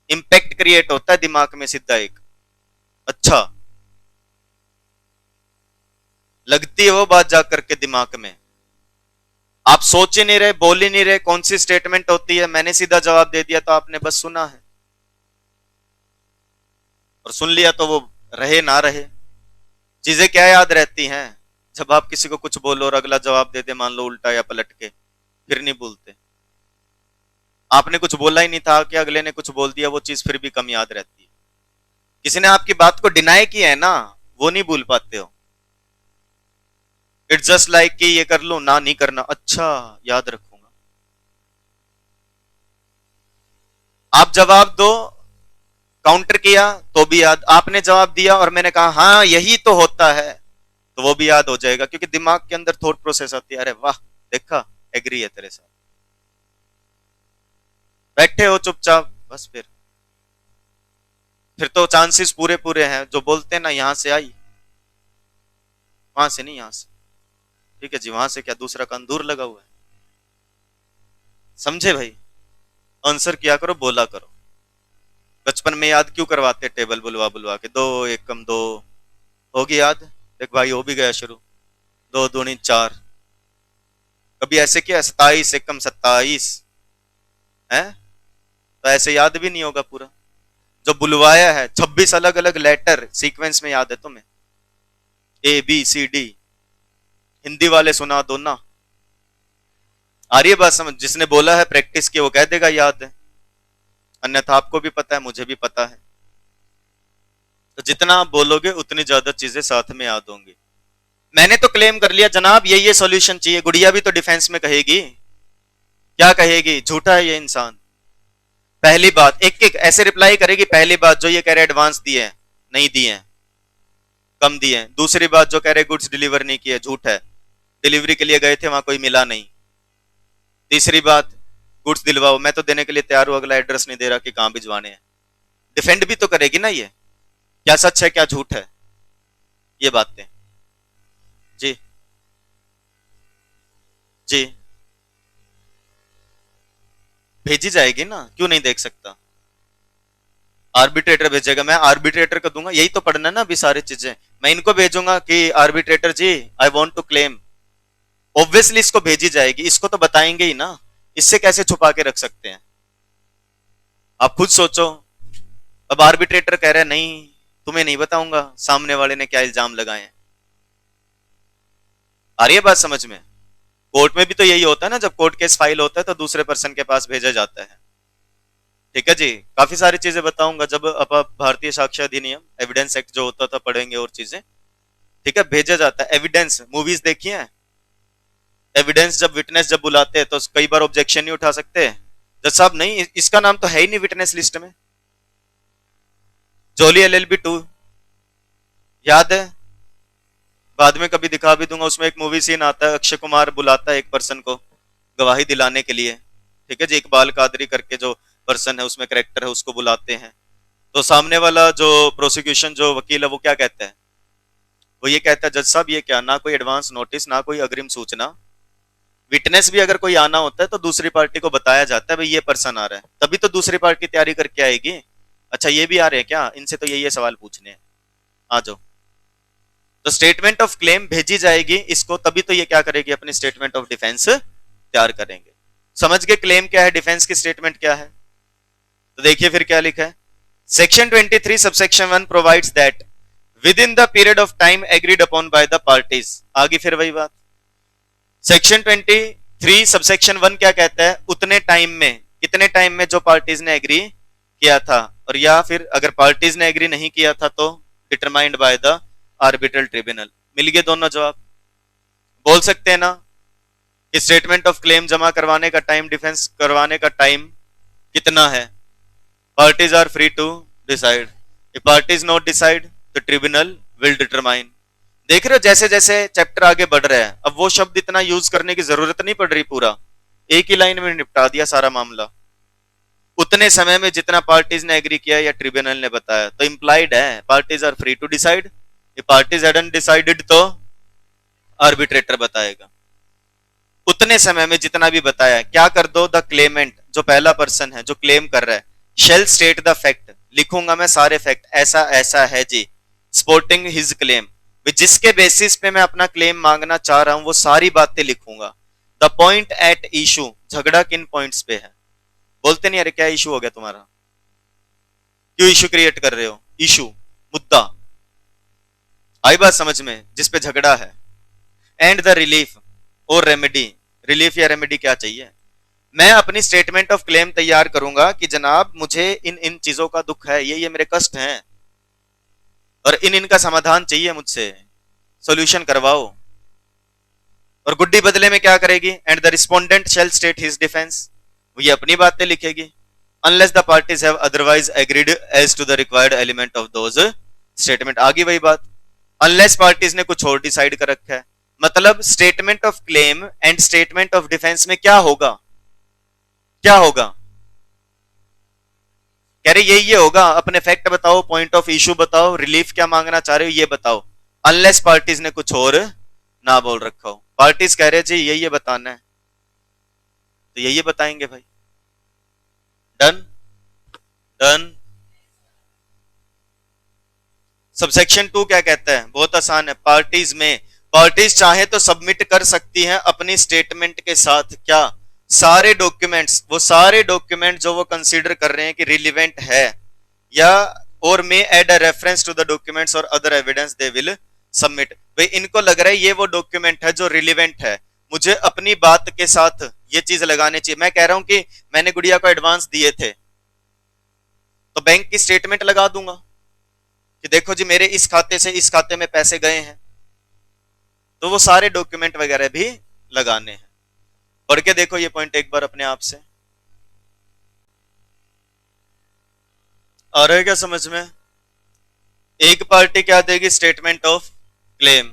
[SPEAKER 1] इंपैक्ट क्रिएट होता है दिमाग में सीधा एक, अच्छा लगती है वो बात जाकर के दिमाग में। आप सोच ही नहीं रहे, बोल ही नहीं रहे, कौन सी स्टेटमेंट होती है, मैंने सीधा जवाब दे दिया तो आपने बस सुना है, और सुन लिया तो वो रहे ना रहे। चीजें क्या याद रहती हैं? जब आप किसी को कुछ बोलो और अगला जवाब दे दे, मान लो उल्टा या पलट के, फिर नहीं भूलते। आपने कुछ बोला ही नहीं था कि अगले ने कुछ बोल दिया, वो चीज फिर भी कम याद रहती है। किसी ने आपकी बात को डिनाई किया है ना, वो नहीं भूल पाते हो। इट्स जस्ट लाइक कि ये कर लूं ना, नहीं करना, अच्छा याद रखूंगा। आप जवाब दो, काउंटर किया तो भी याद, आपने जवाब दिया और मैंने कहा हाँ यही तो होता है, तो वो भी याद हो जाएगा, क्योंकि दिमाग के अंदर थॉट प्रोसेस आती है, अरे वाह देखा एग्री है तेरे साथ। बैठे हो चुपचाप, बस फिर तो चांसेस पूरे पूरे हैं, जो बोलते हैं ना यहां से आई, वहां से नहीं, यहां से, ठीक है जी, वहां से क्या दूसरा कान दूर लगा हुआ है, समझे भाई? आंसर किया करो, बोला करो। बचपन में याद क्यों करवाते, टेबल बुलवा बुलवा के, दो एक कम दो, होगी याद? देख भाई हो भी गया शुरू, दो दूनी चार, कभी ऐसे किया 27 एक कम 27 है, तो ऐसे याद भी नहीं होगा पूरा। जो बुलवाया है 26 अलग अलग लेटर सीक्वेंस में याद है तुम्हें, ABCD, हिंदी वाले सुना दो ना, आ रही है बात समझ? जिसने बोला है प्रैक्टिस की वो कह देगा याद है, अन्यथा आपको भी पता है मुझे भी पता है। तो जितना आप बोलोगे उतनी ज्यादा चीजें साथ में याद होंगी। मैंने तो क्लेम कर लिया जनाब ये सॉल्यूशन चाहिए, गुड़िया भी तो डिफेंस में कहेगी, क्या कहेगी? झूठा है ये इंसान। पहली बात एक एक ऐसे रिप्लाई करेगी, पहली बात जो ये कह रहे एडवांस दिए हैं, नहीं दिए हैं, कम दिए हैं। दूसरी बात जो कह रहे गुड्स डिलीवर नहीं किए, झूठ है, डिलीवरी के लिए गए थे वहां कोई मिला नहीं। तीसरी बात गुड्स दिलवाओ, मैं तो देने के लिए तैयार हूं, अगला एड्रेस नहीं दे रहा कि कहां भिजवाने हैं। डिफेंड भी तो करेगी ना ये, क्या सच है क्या झूठ है, ये बातें। जी जी भेजी जाएगी ना, क्यों नहीं देख सकता? आर्बिट्रेटर भेजेगा, मैं आर्बिट्रेटर को दूंगा, यही तो पढ़ना ना अभी सारी चीजें। मैं इनको भेजूंगा कि arbitrator ji I want to claim, obviously इसको भेजी जाएगी, इसको तो बताएंगे ही ना, इससे कैसे छुपा के रख सकते हैं? आप खुद सोचो। अब आर्बिट्रेटर कह रहा है नहीं तुम्हें नहीं बताऊंगा सामने वाले ने क्या इल्जाम लगाए हैं। आ रही है बात समझ में? कोर्ट में भी तो यही होता है ना, जब कोर्ट केस फाइल होता है तो दूसरे पर्सन के पास भेजा जाता है। ठीक है जी, काफी सारी चीजें बताऊंगा जब अब भारतीय साक्ष्य अधिनियम एविडेंस एक्ट जो होता था पढ़ेंगे और चीजें। ठीक है, भेजा जाता है एविडेंस। मूवीज देखी है? एविडेंस जब विटनेस जब बुलाते हैं तो कई बार ऑब्जेक्शन नहीं उठा सकते, जज साहब नहीं इसका नाम तो है ही नहीं विटनेस लिस्ट में। जोली LLB 2 याद है? बाद में कभी दिखा भी दूंगा, उसमें एक मूवी सीन आता है, अक्षय कुमार बुलाता है एक पर्सन को गवाही दिलाने के लिए। ठीक है जी, इकबाल कादरी करके जो पर्सन है उसमें करेक्टर है, उसको बुलाते हैं। तो सामने वाला जो प्रोसिक्यूशन जो वकील है वो क्या कहता है? वो ये कहता है जज साहब ये क्या, ना कोई एडवांस नोटिस ना कोई अग्रिम सूचना, विटनेस भी अगर कोई आना होता है तो दूसरी पार्टी को बताया जाता है भाई ये पर्सन आ रहा है, तभी तो दूसरी पार्टी तैयारी करके आएगी। अच्छा ये भी आ रहे हैं क्या, इनसे तो ये सवाल पूछने हैं, आ जाओ। तो स्टेटमेंट ऑफ क्लेम भेजी जाएगी इसको, तभी तो ये क्या करेगी, अपनी स्टेटमेंट ऑफ डिफेंस तैयार करेंगे। समझ गए क्लेम क्या है, डिफेंस की स्टेटमेंट क्या है? तो देखिए फिर क्या लिखा है, section 23 subsection 1 provides that with in the period of time agreed upon by the parties. आगे फिर वही बात, सेक्शन 23 सबसेक्शन 1 क्या कहता है, उतने टाइम में, कितने टाइम में जो पार्टीज ने एग्री किया था, और या फिर अगर पार्टीज ने एग्री नहीं किया था तो determined by the arbitral tribunal. मिल गए दोनों जवाब। बोल सकते हैं ना कि स्टेटमेंट ऑफ क्लेम जमा करवाने का टाइम, डिफेंस करवाने का टाइम कितना है? Parties are free to decide, if parties not decide the tribunal will determine. देख रहे हो जैसे जैसे चैप्टर आगे बढ़ रहा है, अब वो शब्द इतना यूज करने की जरूरत नहीं पड़ रही, पूरा एक ही लाइन में निपटा दिया सारा मामला उतने समय में जितना पार्टीज ने एग्री किया या ट्रिब्यूनल ने बताया। तो इंप्लाइड है parties are free to decide, ये पार्टीज हैडंट डिसाइडेड तो आर्बिट्रेटर बताएगा। उतने समय में जितना भी बताया, क्या कर दो, द क्लेमेंट जो पहला पर्सन है जो क्लेम कर रहा है, शेल स्टेट द फैक्ट, लिखूंगा मैं सारे फैक्ट, ऐसा ऐसा है जी, सपोर्टिंग हिज क्लेम, जिसके बेसिस पे मैं अपना क्लेम मांगना चाह रहा हूं वो सारी बातें लिखूंगा। द पॉइंट एट इशू, झगड़ा किन पॉइंट्स पे है, बोलते नहीं अरे क्या इशू हो गया तुम्हारा, क्यों इशू क्रिएट कर रहे हो, इशू मुद्दा, आई बात समझ में, जिस पे झगड़ा है। एंड द रिलीफ और रेमेडी, रिलीफ या रेमेडी क्या चाहिए, मैं अपनी स्टेटमेंट ऑफ क्लेम तैयार करूंगा कि जनाब मुझे इन इन चीजों का दुख है, ये मेरे कष्ट हैं और इन इनका समाधान चाहिए मुझसे, सॉल्यूशन करवाओ। और गुड्डी बदले में क्या करेगी, and the respondent shall state his defence, ये अपनी बातें लिखेगी, unless the parties have otherwise agreed as to the required element of those statement. आगे वही बात, अनलेस पार्टीज ने कुछ और डिसाइड कर रखा है। मतलब statement of claim and statement of defence में क्या होगा, क्या होगा, कह रहे ये होगा, अपने फैक्ट बताओ, पॉइंट ऑफ इशू बताओ, रिलीफ क्या मांगना चाह रहे हो ये बताओ, अनलेस पार्टीज ने कुछ और ना बोल रखा हो। पार्टीज कह रहे जी ये बताना है तो ये बताएंगे भाई, डन डन। सबसेक्शन 2 क्या कहता है, बहुत आसान है, पार्टीज में, पार्टीज चाहे तो सबमिट कर सकती हैं अपनी स्टेटमेंट के साथ क्या, सारे डॉक्यूमेंट्स, वो सारे डॉक्यूमेंट जो वो कंसीडर कर रहे हैं कि रिलीवेंट है, या और may add a reference to the documents और other evidence they will submit. भाई इनको लग रहा है ये वो डॉक्यूमेंट है जो रिलीवेंट है, मुझे अपनी बात के साथ ये चीज लगानी चाहिए। मैं कह रहा हूं कि मैंने गुड़िया को एडवांस दिए थे तो बैंक की स्टेटमेंट लगा दूंगा कि देखो जी मेरे इस खाते से इस खाते में पैसे गए हैं, तो वो सारे डॉक्यूमेंट वगैरह भी लगाने हैं। पढ़ के देखो ये पॉइंट एक बार अपने आप से, आ रहा है क्या समझ में। एक पार्टी क्या देगी, स्टेटमेंट ऑफ क्लेम,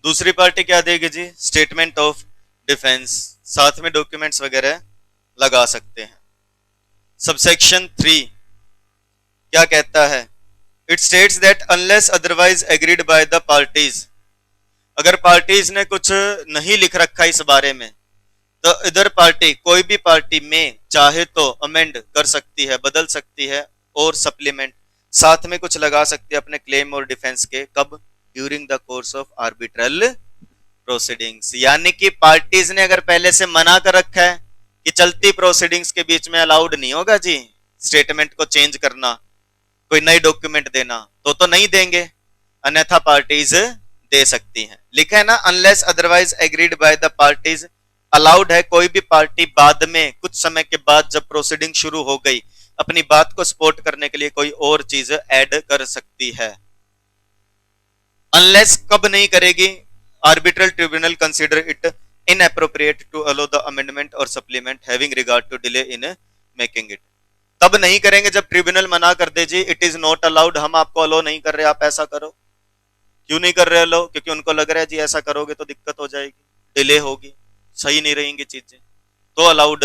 [SPEAKER 1] दूसरी पार्टी क्या देगी जी, स्टेटमेंट ऑफ डिफेंस, साथ में डॉक्यूमेंट्स वगैरह लगा सकते हैं। सबसेक्शन 3 क्या कहता है, it states that unless otherwise agreed by the parties, अगर पार्टीज ने कुछ नहीं लिख रखा इस बारे में तो इधर पार्टी, कोई भी पार्टी में चाहे तो अमेंड कर सकती है, बदल सकती है और सप्लीमेंट साथ में कुछ लगा सकती है अपने क्लेम और डिफेंस के, कब, during the course of arbitral proceedings. यानी कि पार्टीज ने अगर पहले से मना कर रखा है कि चलती प्रोसीडिंग्स के बीच में अलाउड नहीं होगा जी स्टेटमेंट को चेंज करना, कोई नई डॉक्यूमेंट देना, तो नहीं देंगे, अन्यथा पार्टीज दे सकती हैं। लिखा है ना, unless otherwise agreed by the parties, allowed है कोई भी पार्टी बाद में कुछ समय के बाद जब प्रोसीडिंग शुरू हो गई अपनी बात को सपोर्ट करने के लिए कोई और चीज ऐड कर सकती है। अनलेस कब नहीं करेगी, arbitral tribunal consider it inappropriate to allow the amendment और supplement having regard to delay in making it. तब नहीं करेंगे जब ट्रिब्यूनल मना कर दे जी इट इज नॉट अलाउड, हम आपको अलो नहीं कर रहे, आप ऐसा करो। क्यों नहीं कर रहे अलो, क्योंकि उनको लग रहा है जी ऐसा करोगे तो दिक्कत हो जाएगी, डिले होगी, सही नहीं रहेंगी चीजें, तो अलाउड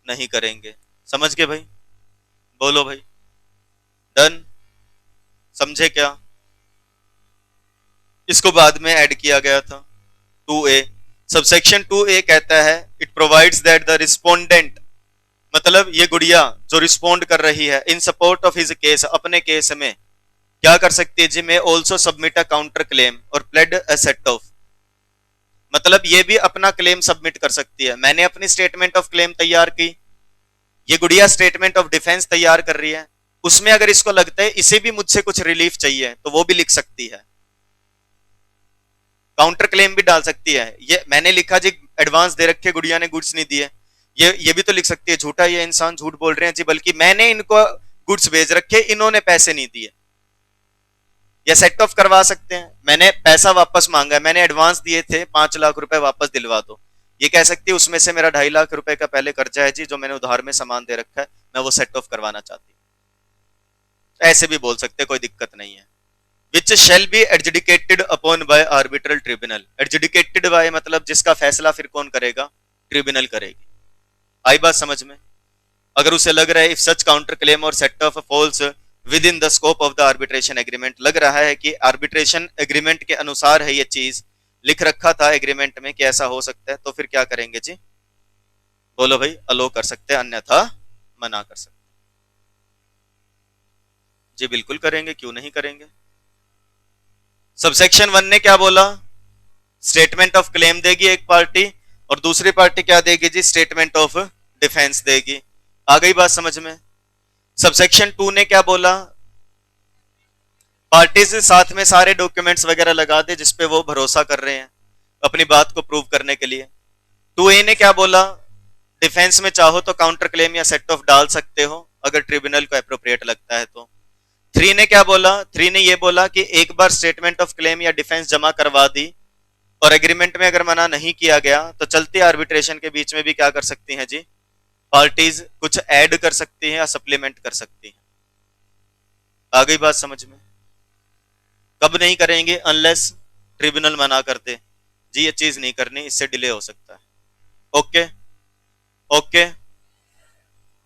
[SPEAKER 1] नहीं करेंगे। समझ गए भाई, बोलो भाई, डन, समझे क्या। इसको बाद में ऐड किया गया था 2A। सबसेक्शन 2A कहता है it provides that the respondent, मतलब ये गुड़िया जो रिस्पोंड कर रही है इन सपोर्ट ऑफ हिज केस, अपने केस में क्या कर सकती है जी, मैं ऑल्सो सबमिट अ काउंटर क्लेम और प्लेड अ सेट ऑफ, मतलब ये भी अपना क्लेम सबमिट कर सकती है। मैंने अपनी स्टेटमेंट ऑफ क्लेम तैयार की, ये गुड़िया स्टेटमेंट ऑफ डिफेंस तैयार कर रही है, उसमें अगर इसको लगता है इसे भी मुझसे कुछ रिलीफ चाहिए तो वो भी लिख सकती है, काउंटर क्लेम भी डाल सकती है। ये मैंने लिखा जी एडवांस दे रखे, गुड़िया ने गुड्स नहीं दिए, ये भी तो लिख सकती है झूठा ये इंसान झूठ बोल रहे हैं जी, बल्कि मैंने इनको गुड्स भेज रखे, इन्होंने पैसे नहीं दिए, या सेट ऑफ करवा सकते हैं, मैंने पैसा वापस मांगा है, मैंने एडवांस दिए थे 5 लाख रुपए वापस दिलवा दो, ये कह सकती है उसमें से मेरा 2.5 लाख रुपए का पहले कर्जा है जी जो मैंने उधार में सामान दे रखा है, मैं वो सेट ऑफ करवाना चाहती हूँ, ऐसे भी बोल सकते, कोई दिक्कत नहीं है। Which shall be adjudicated upon by arbitral tribunal. Adjudicated by मतलब जिसका फैसला फिर कौन करेगा? ट्रिब्यूनल करेगी। आई बात समझ में? अगर उसे लग रहा है इफ सच काउंटर क्लेम और set off falls within the scope of the arbitration agreement, लग रहा है कि आर्बिट्रेशन एग्रीमेंट के अनुसार है ये चीज, लिख रखा था एग्रीमेंट में कि ऐसा हो सकता है, तो फिर क्या करेंगे जी? बोलो भाई, अलो कर सकते हैं, अन्यथा मना कर सकते जी। बिल्कुल करेंगे, क्यों नहीं करेंगे। सबसेक्शन 1 ने क्या बोला? स्टेटमेंट ऑफ क्लेम देगी एक पार्टी और दूसरी पार्टी क्या देगी जी? स्टेटमेंट ऑफ डिफेंस देगी। आ गई बात समझ में? सबसेक्शन 2 ने क्या बोला? पार्टी से साथ में सारे डॉक्यूमेंट्स वगैरह लगा दे जिसपे वो भरोसा कर रहे हैं अपनी बात को प्रूव करने के लिए। 2A ने क्या बोला? डिफेंस में चाहो तो काउंटर क्लेम या सेट ऑफ डाल सकते हो अगर ट्रिब्यूनल को एप्रोप्रिएट लगता है तो। 3 ने क्या बोला? 3 ने ये बोला कि एक बार स्टेटमेंट ऑफ क्लेम या डिफेंस जमा करवा दी और एग्रीमेंट में अगर मना नहीं किया गया तो चलती आर्बिट्रेशन के बीच में भी क्या कर सकती हैं जी? पार्टीज कुछ ऐड कर सकती हैं या सप्लीमेंट कर सकती हैं। आ गई बात समझ में? कब नहीं करेंगे? अनलेस ट्रिब्यूनल मना करते जी ये चीज नहीं करनी, इससे डिले हो सकता है। ओके ओके,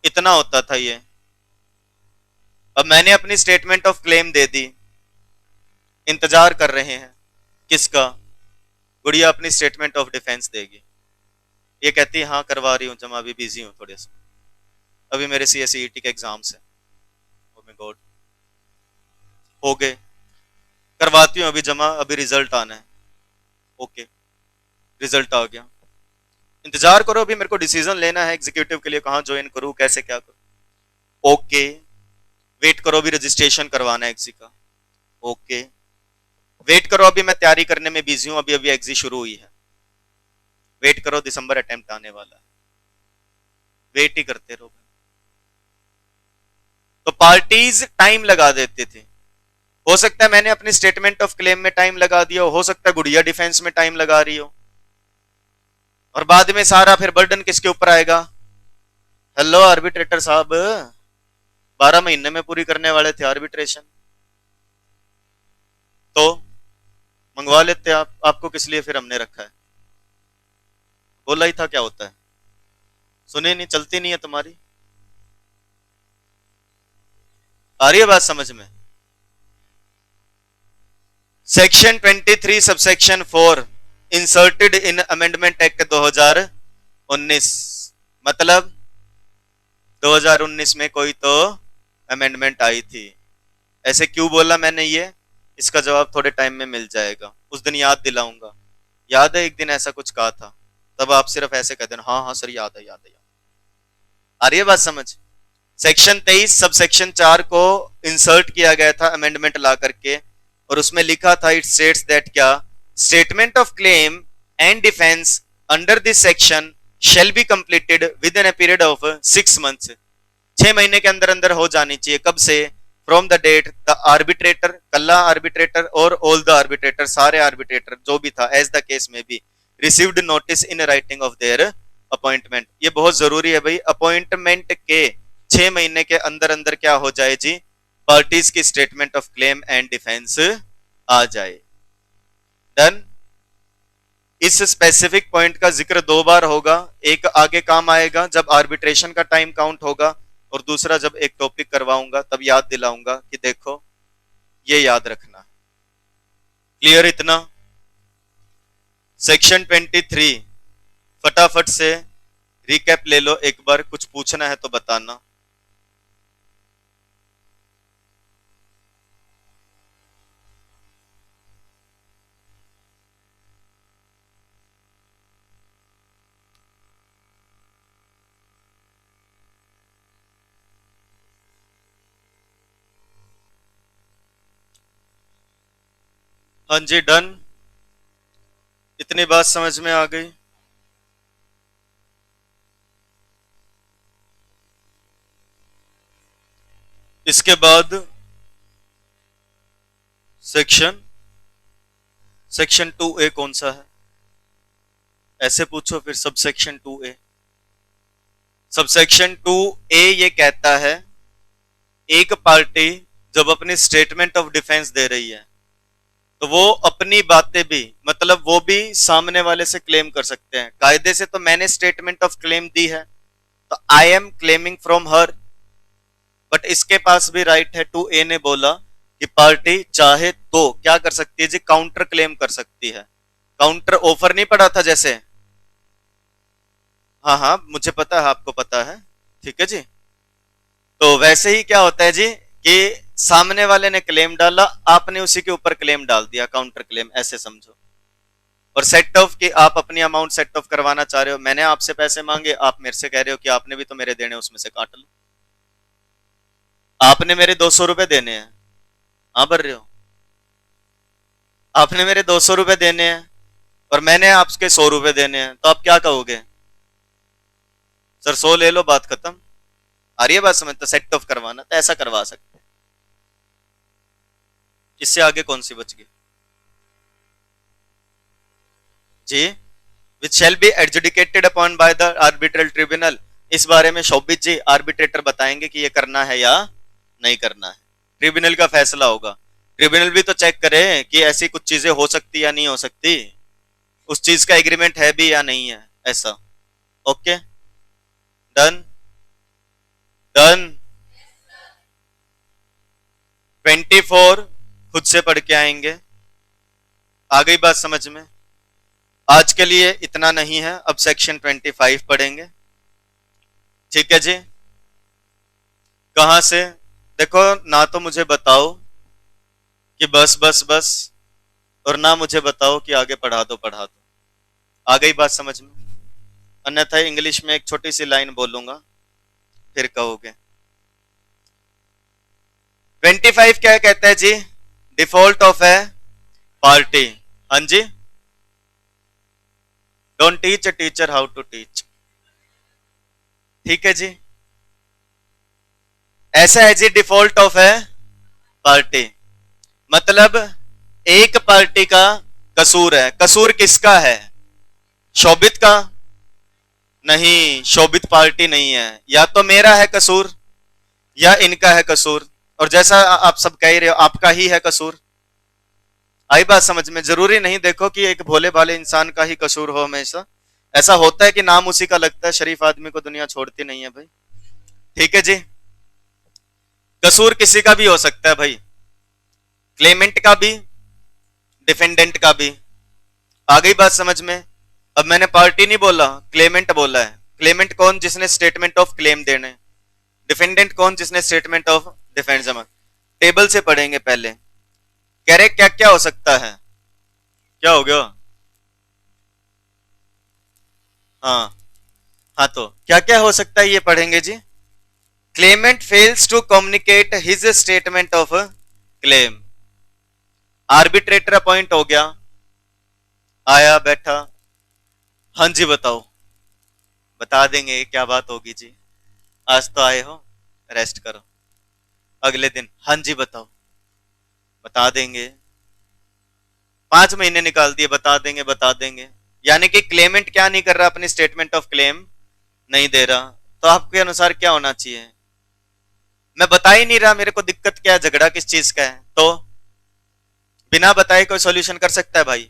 [SPEAKER 1] इतना होता था ये। अब मैंने अपनी स्टेटमेंट ऑफ क्लेम दे दी, इंतजार कर रहे हैं किसका? गुड़िया अपनी स्टेटमेंट ऑफ डिफेंस देगी। ये कहती है हाँ करवा रही हूँ जमा, अभी बिजी हूँ थोड़े से, अभी मेरे CSET के एग्जाम्स हैं। ओ माय गॉड, हो गए, करवाती हूँ अभी जमा, अभी रिजल्ट आना है। ओके, रिजल्ट आ गया, इंतजार करो, अभी मेरे को डिसीजन लेना है एग्जीक्यूटिव के लिए, कहाँ ज्वाइन करूँ, कैसे क्या करूँ। ओके, वेट करो, अभी रजिस्ट्रेशन करवाना है एग्जी का। ओके, वेट करो, अभी मैं तैयारी करने में बिजी हूँ, अभी अभी एग्जी शुरू हुई है। वेट करो, दिसंबर अटेम्प्ट आने वाला है, वेट ही करते रहो। तो पार्टीज टाइम लगा देते थे। हो सकता है मैंने अपनी स्टेटमेंट ऑफ क्लेम में टाइम लगा दिया हो सकता है गुड़िया डिफेंस में टाइम लगा रही हो, और बाद में सारा फिर बर्डन किसके ऊपर आएगा? हेलो आर्बिट्रेटर साहब, 12 महीने में पूरी करने वाले थे आर्बिट्रेशन, तो मंगवा लेते आप, आपको किस लिए फिर हमने रखा है? बोला ही था क्या होता है, सुने नहीं, चलती नहीं है तुम्हारी। आ रही है बात समझ में? Section 23 subsection 4 inserted in amendment act 2019, मतलब 2019 में कोई तो अमेंडमेंट आई थी। ऐसे क्यों बोला मैंने ये, इसका जवाब थोड़े टाइम में मिल जाएगा, उस दिन याद दिलाऊंगा। याद है एक दिन ऐसा कुछ कहा था, तब आप सिर्फ ऐसे कह देना हाँ हाँ सर याद है याद है याद। आ रही है बात समझ? सेक्शन 23 सब सेक्शन 4 को इंसर्ट किया गया था अमेंडमेंट ला करके, और उसमें लिखा था इट स्टेट्स दैट क्या, statement of claim and defence under this section shall be completed with in a period of 6 months. 6 महीने के अंदर अंदर हो जानी चाहिए। कब से? From the date the arbitrator, कल्ला आर्बिट्रेटर और ऑल द आर्बिट्रेटर, सारे आर्बिट्रेटर जो भी था एज द केस में भी, received notice in writing of their appointment. ये बहुत जरूरी है भाई, अपॉइंटमेंट के 6 महीने के अंदर अंदर क्या हो जाए जी, पार्टीज की statement of claim and defence आ जाए। डन। इस स्पेसिफिक पॉइंट का जिक्र 2 बार होगा, एक आगे काम आएगा जब आर्बिट्रेशन का टाइम काउंट होगा, और दूसरा जब एक टॉपिक करवाऊंगा तब याद दिलाऊंगा कि देखो ये याद रखना। क्लियर इतना? सेक्शन 23 फटाफट से रिकैप ले लो एक बार, कुछ पूछना है तो बताना। हाँ जी, डन। इतनी बात समझ में आ गई? इसके बाद सेक्शन 2A कौन सा है, ऐसे पूछो फिर। सबसेक्शन 2A, सबसेक्शन 2A ये कहता है एक पार्टी जब अपनी स्टेटमेंट ऑफ डिफेंस दे रही है तो वो अपनी बातें भी, मतलब वो भी सामने वाले से क्लेम कर सकते हैं। कायदे से तो मैंने स्टेटमेंट ऑफ क्लेम दी है, तो I am claiming from her, but इसके पास भी राइट है। टू ए ने बोला कि पार्टी चाहे तो क्या कर सकती है जी, काउंटर क्लेम कर सकती है। काउंटर ऑफर नहीं पड़ा था जैसे, हाँ हाँ मुझे पता है, आपको पता है, ठीक है जी। तो वैसे ही क्या होता है जी कि सामने वाले ने क्लेम डाला, आपने उसी के ऊपर क्लेम डाल दिया, काउंटर क्लेम ऐसे समझो। और सेट ऑफ कि आप अपनी अमाउंट सेट ऑफ करवाना चाह रहे हो, मैंने आपसे पैसे मांगे, आप मेरे से कह रहे हो कि आपने भी तो मेरे देने, उसमें से काट लो। आपने मेरे 200 रुपए देने हैं, हाँ भर रहे हो, आपने मेरे 200 रुपए देने हैं और मैंने आपके 100 रुपए देने हैं, तो आप क्या कहोगे? सर 100 ले लो, बात खत्म। आ रही है बात समझ? तो सेट ऑफ करवाना तो ऐसा करवा सकते हैं। इससे आगे कौन सी बच गई जी? Which shall be adjudicated upon by the arbitral tribunal. इस बारे में शोभित जी आर्बिट्रेटर बताएंगे कि ये करना है या नहीं करना है, ट्रिब्यूनल का फैसला होगा। ट्रिब्यूनल भी तो चेक करे कि ऐसी कुछ चीजें हो सकती या नहीं हो सकती, उस चीज का एग्रीमेंट है भी या नहीं है, ऐसा। Okay, done done. 24 खुद से पढ़ के आएंगे। आ गई बात समझ में? आज के लिए इतना नहीं है, अब सेक्शन 25 पढ़ेंगे, ठीक है जी। कहां से? देखो, ना तो मुझे बताओ कि बस बस बस, और ना मुझे बताओ कि आगे पढ़ा दो पढ़ा दो। आ गई बात समझ में? अन्यथा इंग्लिश में एक छोटी सी लाइन बोलूंगा, फिर कहोगे। 25 क्या कहता है जी? Default of a party. हाँ जी, don't teach a teacher how to teach, ठीक है जी। ऐसा है जी, डिफॉल्ट ऑफ ए पार्टी मतलब एक पार्टी का कसूर है। कसूर किसका है? शोभित का? नहीं, शोभित पार्टी नहीं है। या तो मेरा है कसूर या इनका है कसूर, और जैसा आप सब कह रहे हो आपका ही है कसूर। आई बात समझ में? जरूरी नहीं देखो कि एक भोले भाले इंसान का ही कसूर हो हमेशा। ऐसा होता है कि नाम उसी का लगता है, शरीफ आदमी को दुनिया छोड़ती नहीं है भाई, ठीक है जी। कसूर किसी का भी हो सकता है भाई, क्लेमेंट का भी, डिफेंडेंट का भी। आ गई बात समझ में? अब मैंने पार्टी नहीं बोला, क्लेमेंट बोला है। क्लेमेंट कौन? जिसने स्टेटमेंट ऑफ क्लेम देने। डिफेंडेंट कौन? जिसने स्टेटमेंट ऑफ डिफेंस जमा। टेबल से पढ़ेंगे पहले। कह रहे क्या क्या हो सकता है? क्या हो गया? हाँ हाँ, तो क्या क्या हो सकता है ये पढ़ेंगे जी। Claimant fails to communicate his statement of claim. Arbitrator appoint हो गया, आया बैठा, हाँ जी बताओ, बता देंगे क्या बात होगी जी। आज तो आए हो, रेस्ट करो। अगले दिन हाँ जी बताओ, बता देंगे। 5 महीने निकाल दिए, बता देंगे बता देंगे। यानी कि क्लेमेंट क्या नहीं कर रहा? अपनी स्टेटमेंट ऑफ क्लेम नहीं दे रहा। तो आपके अनुसार क्या होना चाहिए? मैं बता ही नहीं रहा, मेरे को दिक्कत क्या है, झगड़ा किस चीज का है? तो बिना बताए कोई सॉल्यूशन कर सकता है भाई?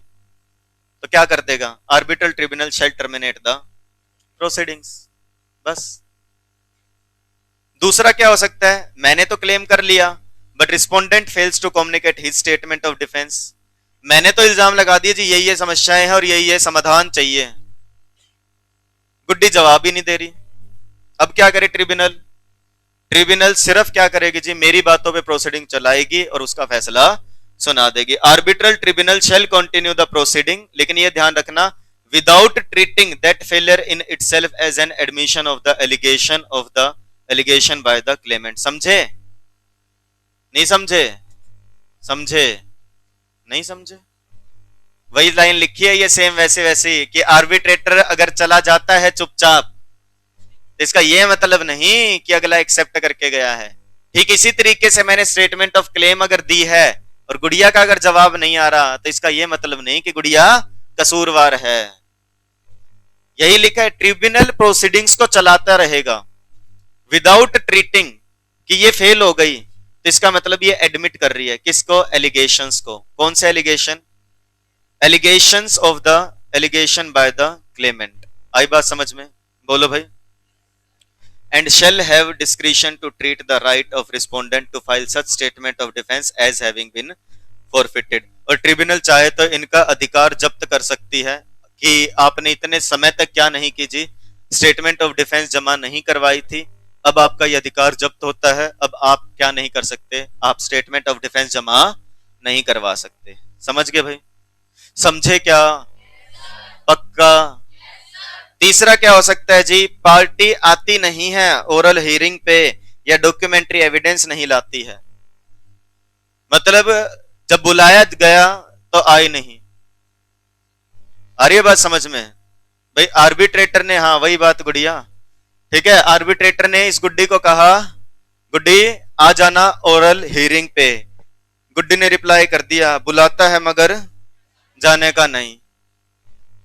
[SPEAKER 1] तो क्या कर देगा? Arbitral tribunal shall terminate the proceedings, बस। दूसरा क्या हो सकता है? मैंने तो क्लेम कर लिया, but respondent fails to communicate his statement of defence. मैंने तो इल्जाम लगा दिया जी यही ये समस्याएं हैं और यही ये समाधान चाहिए, गुड्डी जवाब ही नहीं दे रही। अब क्या करे ट्रिब्यूनल? ट्रिब्यूनल सिर्फ क्या करेगी जी? मेरी बातों पे प्रोसीडिंग चलाएगी और उसका फैसला सुना देगी। Arbitral tribunal shall continue the proceeding, लेकिन यह ध्यान रखना, without treating that failure in itself as an admission of the allegation by the claimant. समझे? नहीं समझे? समझे? नहीं समझे? वही लाइन लिखी है ये सेम वैसे वैसे ही कि आर्बिट्रेटर अगर चला जाता है चुपचाप, तो इसका यह मतलब नहीं कि अगला एक्सेप्ट करके गया है। ठीक इसी तरीके से मैंने स्टेटमेंट ऑफ क्लेम अगर दी है और गुड़िया का अगर जवाब नहीं आ रहा, तो इसका यह मतलब नहीं कि गुड़िया कसूरवार है। यही लिखा है, ट्रिब्यूनल प्रोसीडिंग्स को चलाता रहेगा विदाउट ट्रीटिंग कि ये फेल हो गई, तो इसका मतलब ये एडमिट कर रही है किसको? एलिगेशंस को। कौन से allegation? Allegations of the allegation by the claimant. आई बात समझ में? बोलो भाई। And shall have discretion to treat the right of respondent to file such statement of defence as having been forfeited. और ट्रिब्यूनल चाहे तो इनका अधिकार जब्त कर सकती है कि आपने इतने समय तक क्या नहीं की जी, स्टेटमेंट ऑफ डिफेंस जमा नहीं करवाई थी, अब आपका यह अधिकार जब्त होता है, अब आप क्या नहीं कर सकते, आप स्टेटमेंट ऑफ डिफेंस जमा नहीं करवा सकते। समझ गए भाई? समझे क्या? पक्का? तीसरा क्या हो सकता है जी? पार्टी आती नहीं है ओरल हियरिंग पे या डॉक्यूमेंट्री एविडेंस नहीं लाती है, मतलब जब बुलाया गया तो आई नहीं। आ रही है बात समझ में? भाई आर्बिट्रेटर ने, हाँ वही बात गुड़िया, ठीक है, आर्बिट्रेटर ने इस गुड्डी को कहा गुड्डी आ जाना ओरल हियरिंग पे। गुड्डी ने रिप्लाई कर दिया बुलाता है मगर जाने का नहीं।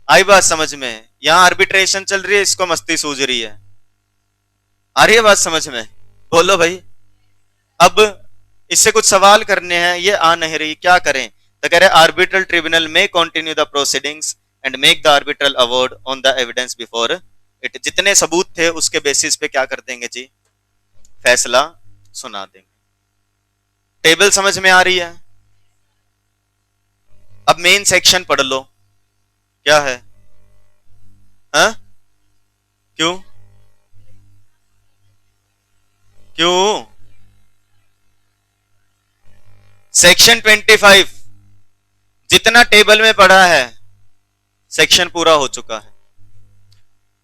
[SPEAKER 1] आई बात समझ में? यहां आर्बिट्रेशन चल रही है, इसको मस्ती सूझ रही है। आ रही है बात समझ में? बोलो भाई। अब इससे कुछ सवाल करने हैं, ये आ नहीं रही, क्या करें? तो कह रहे आर्बिट्रल ट्रिब्यूनल में continue the proceedings and make the arbitral award on the evidence before it. जितने सबूत थे उसके बेसिस पे क्या कर देंगे जी? फैसला सुना देंगे। टेबल समझ में आ रही है? अब मेन सेक्शन पढ़ लो, क्या है? हाँ? क्यों? क्यों? सेक्शन 25 जितना टेबल में पढ़ा है सेक्शन पूरा हो चुका है।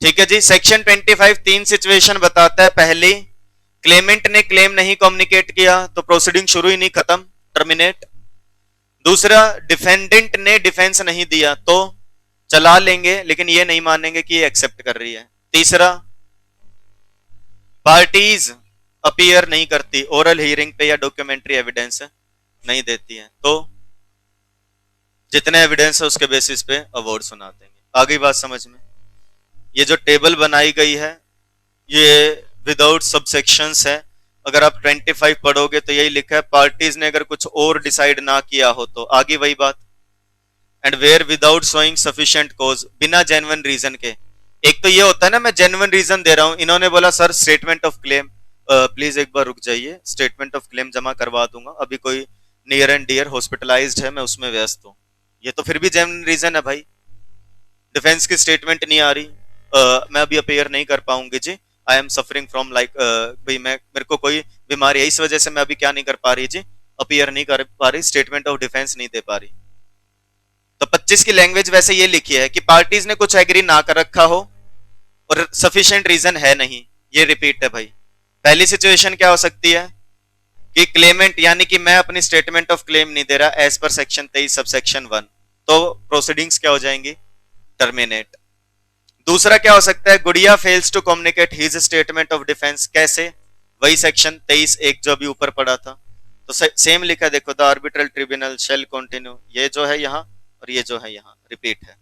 [SPEAKER 1] ठीक है जी। सेक्शन 25 तीन सिचुएशन बताता है। पहली, क्लेमेंट ने क्लेम नहीं कम्युनिकेट किया तो प्रोसीडिंग शुरू ही नहीं, खत्म, टर्मिनेट। दूसरा, डिफेंडेंट ने डिफेंस नहीं दिया तो चला लेंगे लेकिन ये नहीं मानेंगे कि ये एक्सेप्ट कर रही है। तीसरा, पार्टीज अपीयर नहीं करती ओरल हियरिंग पे या डॉक्यूमेंट्री एविडेंस नहीं देती है तो जितने एविडेंस है उसके बेसिस पे अवार्ड सुना देंगे। आ गई बात समझ में? ये जो टेबल बनाई गई है ये विदाउट सबसेक्शंस है। अगर आप 25 पढ़ोगे तो यही लिखा है, पार्टीज ने अगर कुछ और डिसाइड ना किया हो तो आगे वही बात। And where without showing sufficient cause, बिना जेन्युइन रीजन के। एक तो ये होता है ना मैं जेन्युइन रीजन दे रहा हूं, इन्होंने बोला sir statement of claim, please एक बार रुक जाइए, स्टेटमेंट ऑफ क्लेम जमा करवा दूंगा, अभी कोई नियर एंड डियर हॉस्पिटलाइज्ड है, मैं उसमें व्यस्त हूं। ये तो फिर भी जेन्युइन रीजन है भाई। डिफेंस की स्टेटमेंट नहीं आ रही, मैं अभी अपेयर नहीं कर पाऊंगी जी, I am suffering from like, भाई मैं, मेरे को कोई बीमारी है इस वजह से मैं अभी क्या नहीं कर पा रही जी, अपेयर नहीं कर पा रही, स्टेटमेंट ऑफ डिफेंस नहीं दे पा रही। तो 25 की लैंग्वेज वैसे ये लिखी है कि पार्टीज ने कुछ एग्री ना कर रखा हो और सफिशिएंट रीजन है नहीं, ये रिपीट है भाई। पहली सिचुएशन क्या हो सकती है कि क्लेमेंट यानी कि मैं अपनी स्टेटमेंट ऑफ क्लेम नहीं दे रहा एज पर सेक्शन 23 सबसेक्शन 1, तो प्रोसीडिंग्स क्या हो जाएंगी? टर्मिनेट। दूसरा क्या हो सकता है, गुड़िया fails to communicate his statement of defence. कैसे? वही सेक्शन 23(1) जो अभी ऊपर पढ़ा था, तो सेम लिखा देखो, the arbitral tribunal shall continue, ये जो है यहाँ और ये जो है यहाँ रिपीट है,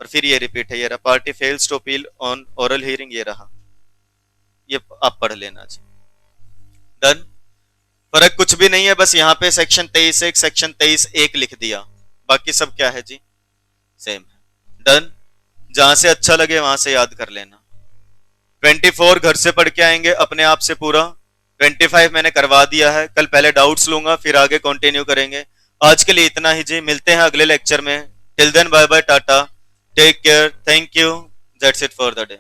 [SPEAKER 1] और फिर ये रिपीट है, ये रहा, party fails to appeal on oral hearing, ये रहा, ये आप पढ़ लेना जी। डन। फर्क कुछ भी नहीं है, बस यहाँ पे सेक्शन 23(1) सेक्शन 23(1) लिख दिया, बाकी सब क्या है जी? सेम है। डन। जहां से अच्छा लगे वहां से याद कर लेना। 24 घर से पढ़ के आएंगे अपने आप से पूरा। 25 मैंने करवा दिया है, कल पहले डाउट्स लूंगा फिर आगे कंटिन्यू करेंगे। आज के लिए इतना ही जी, मिलते हैं अगले लेक्चर में। Till then bye bye, tata, take care, thank you, that's it for the day.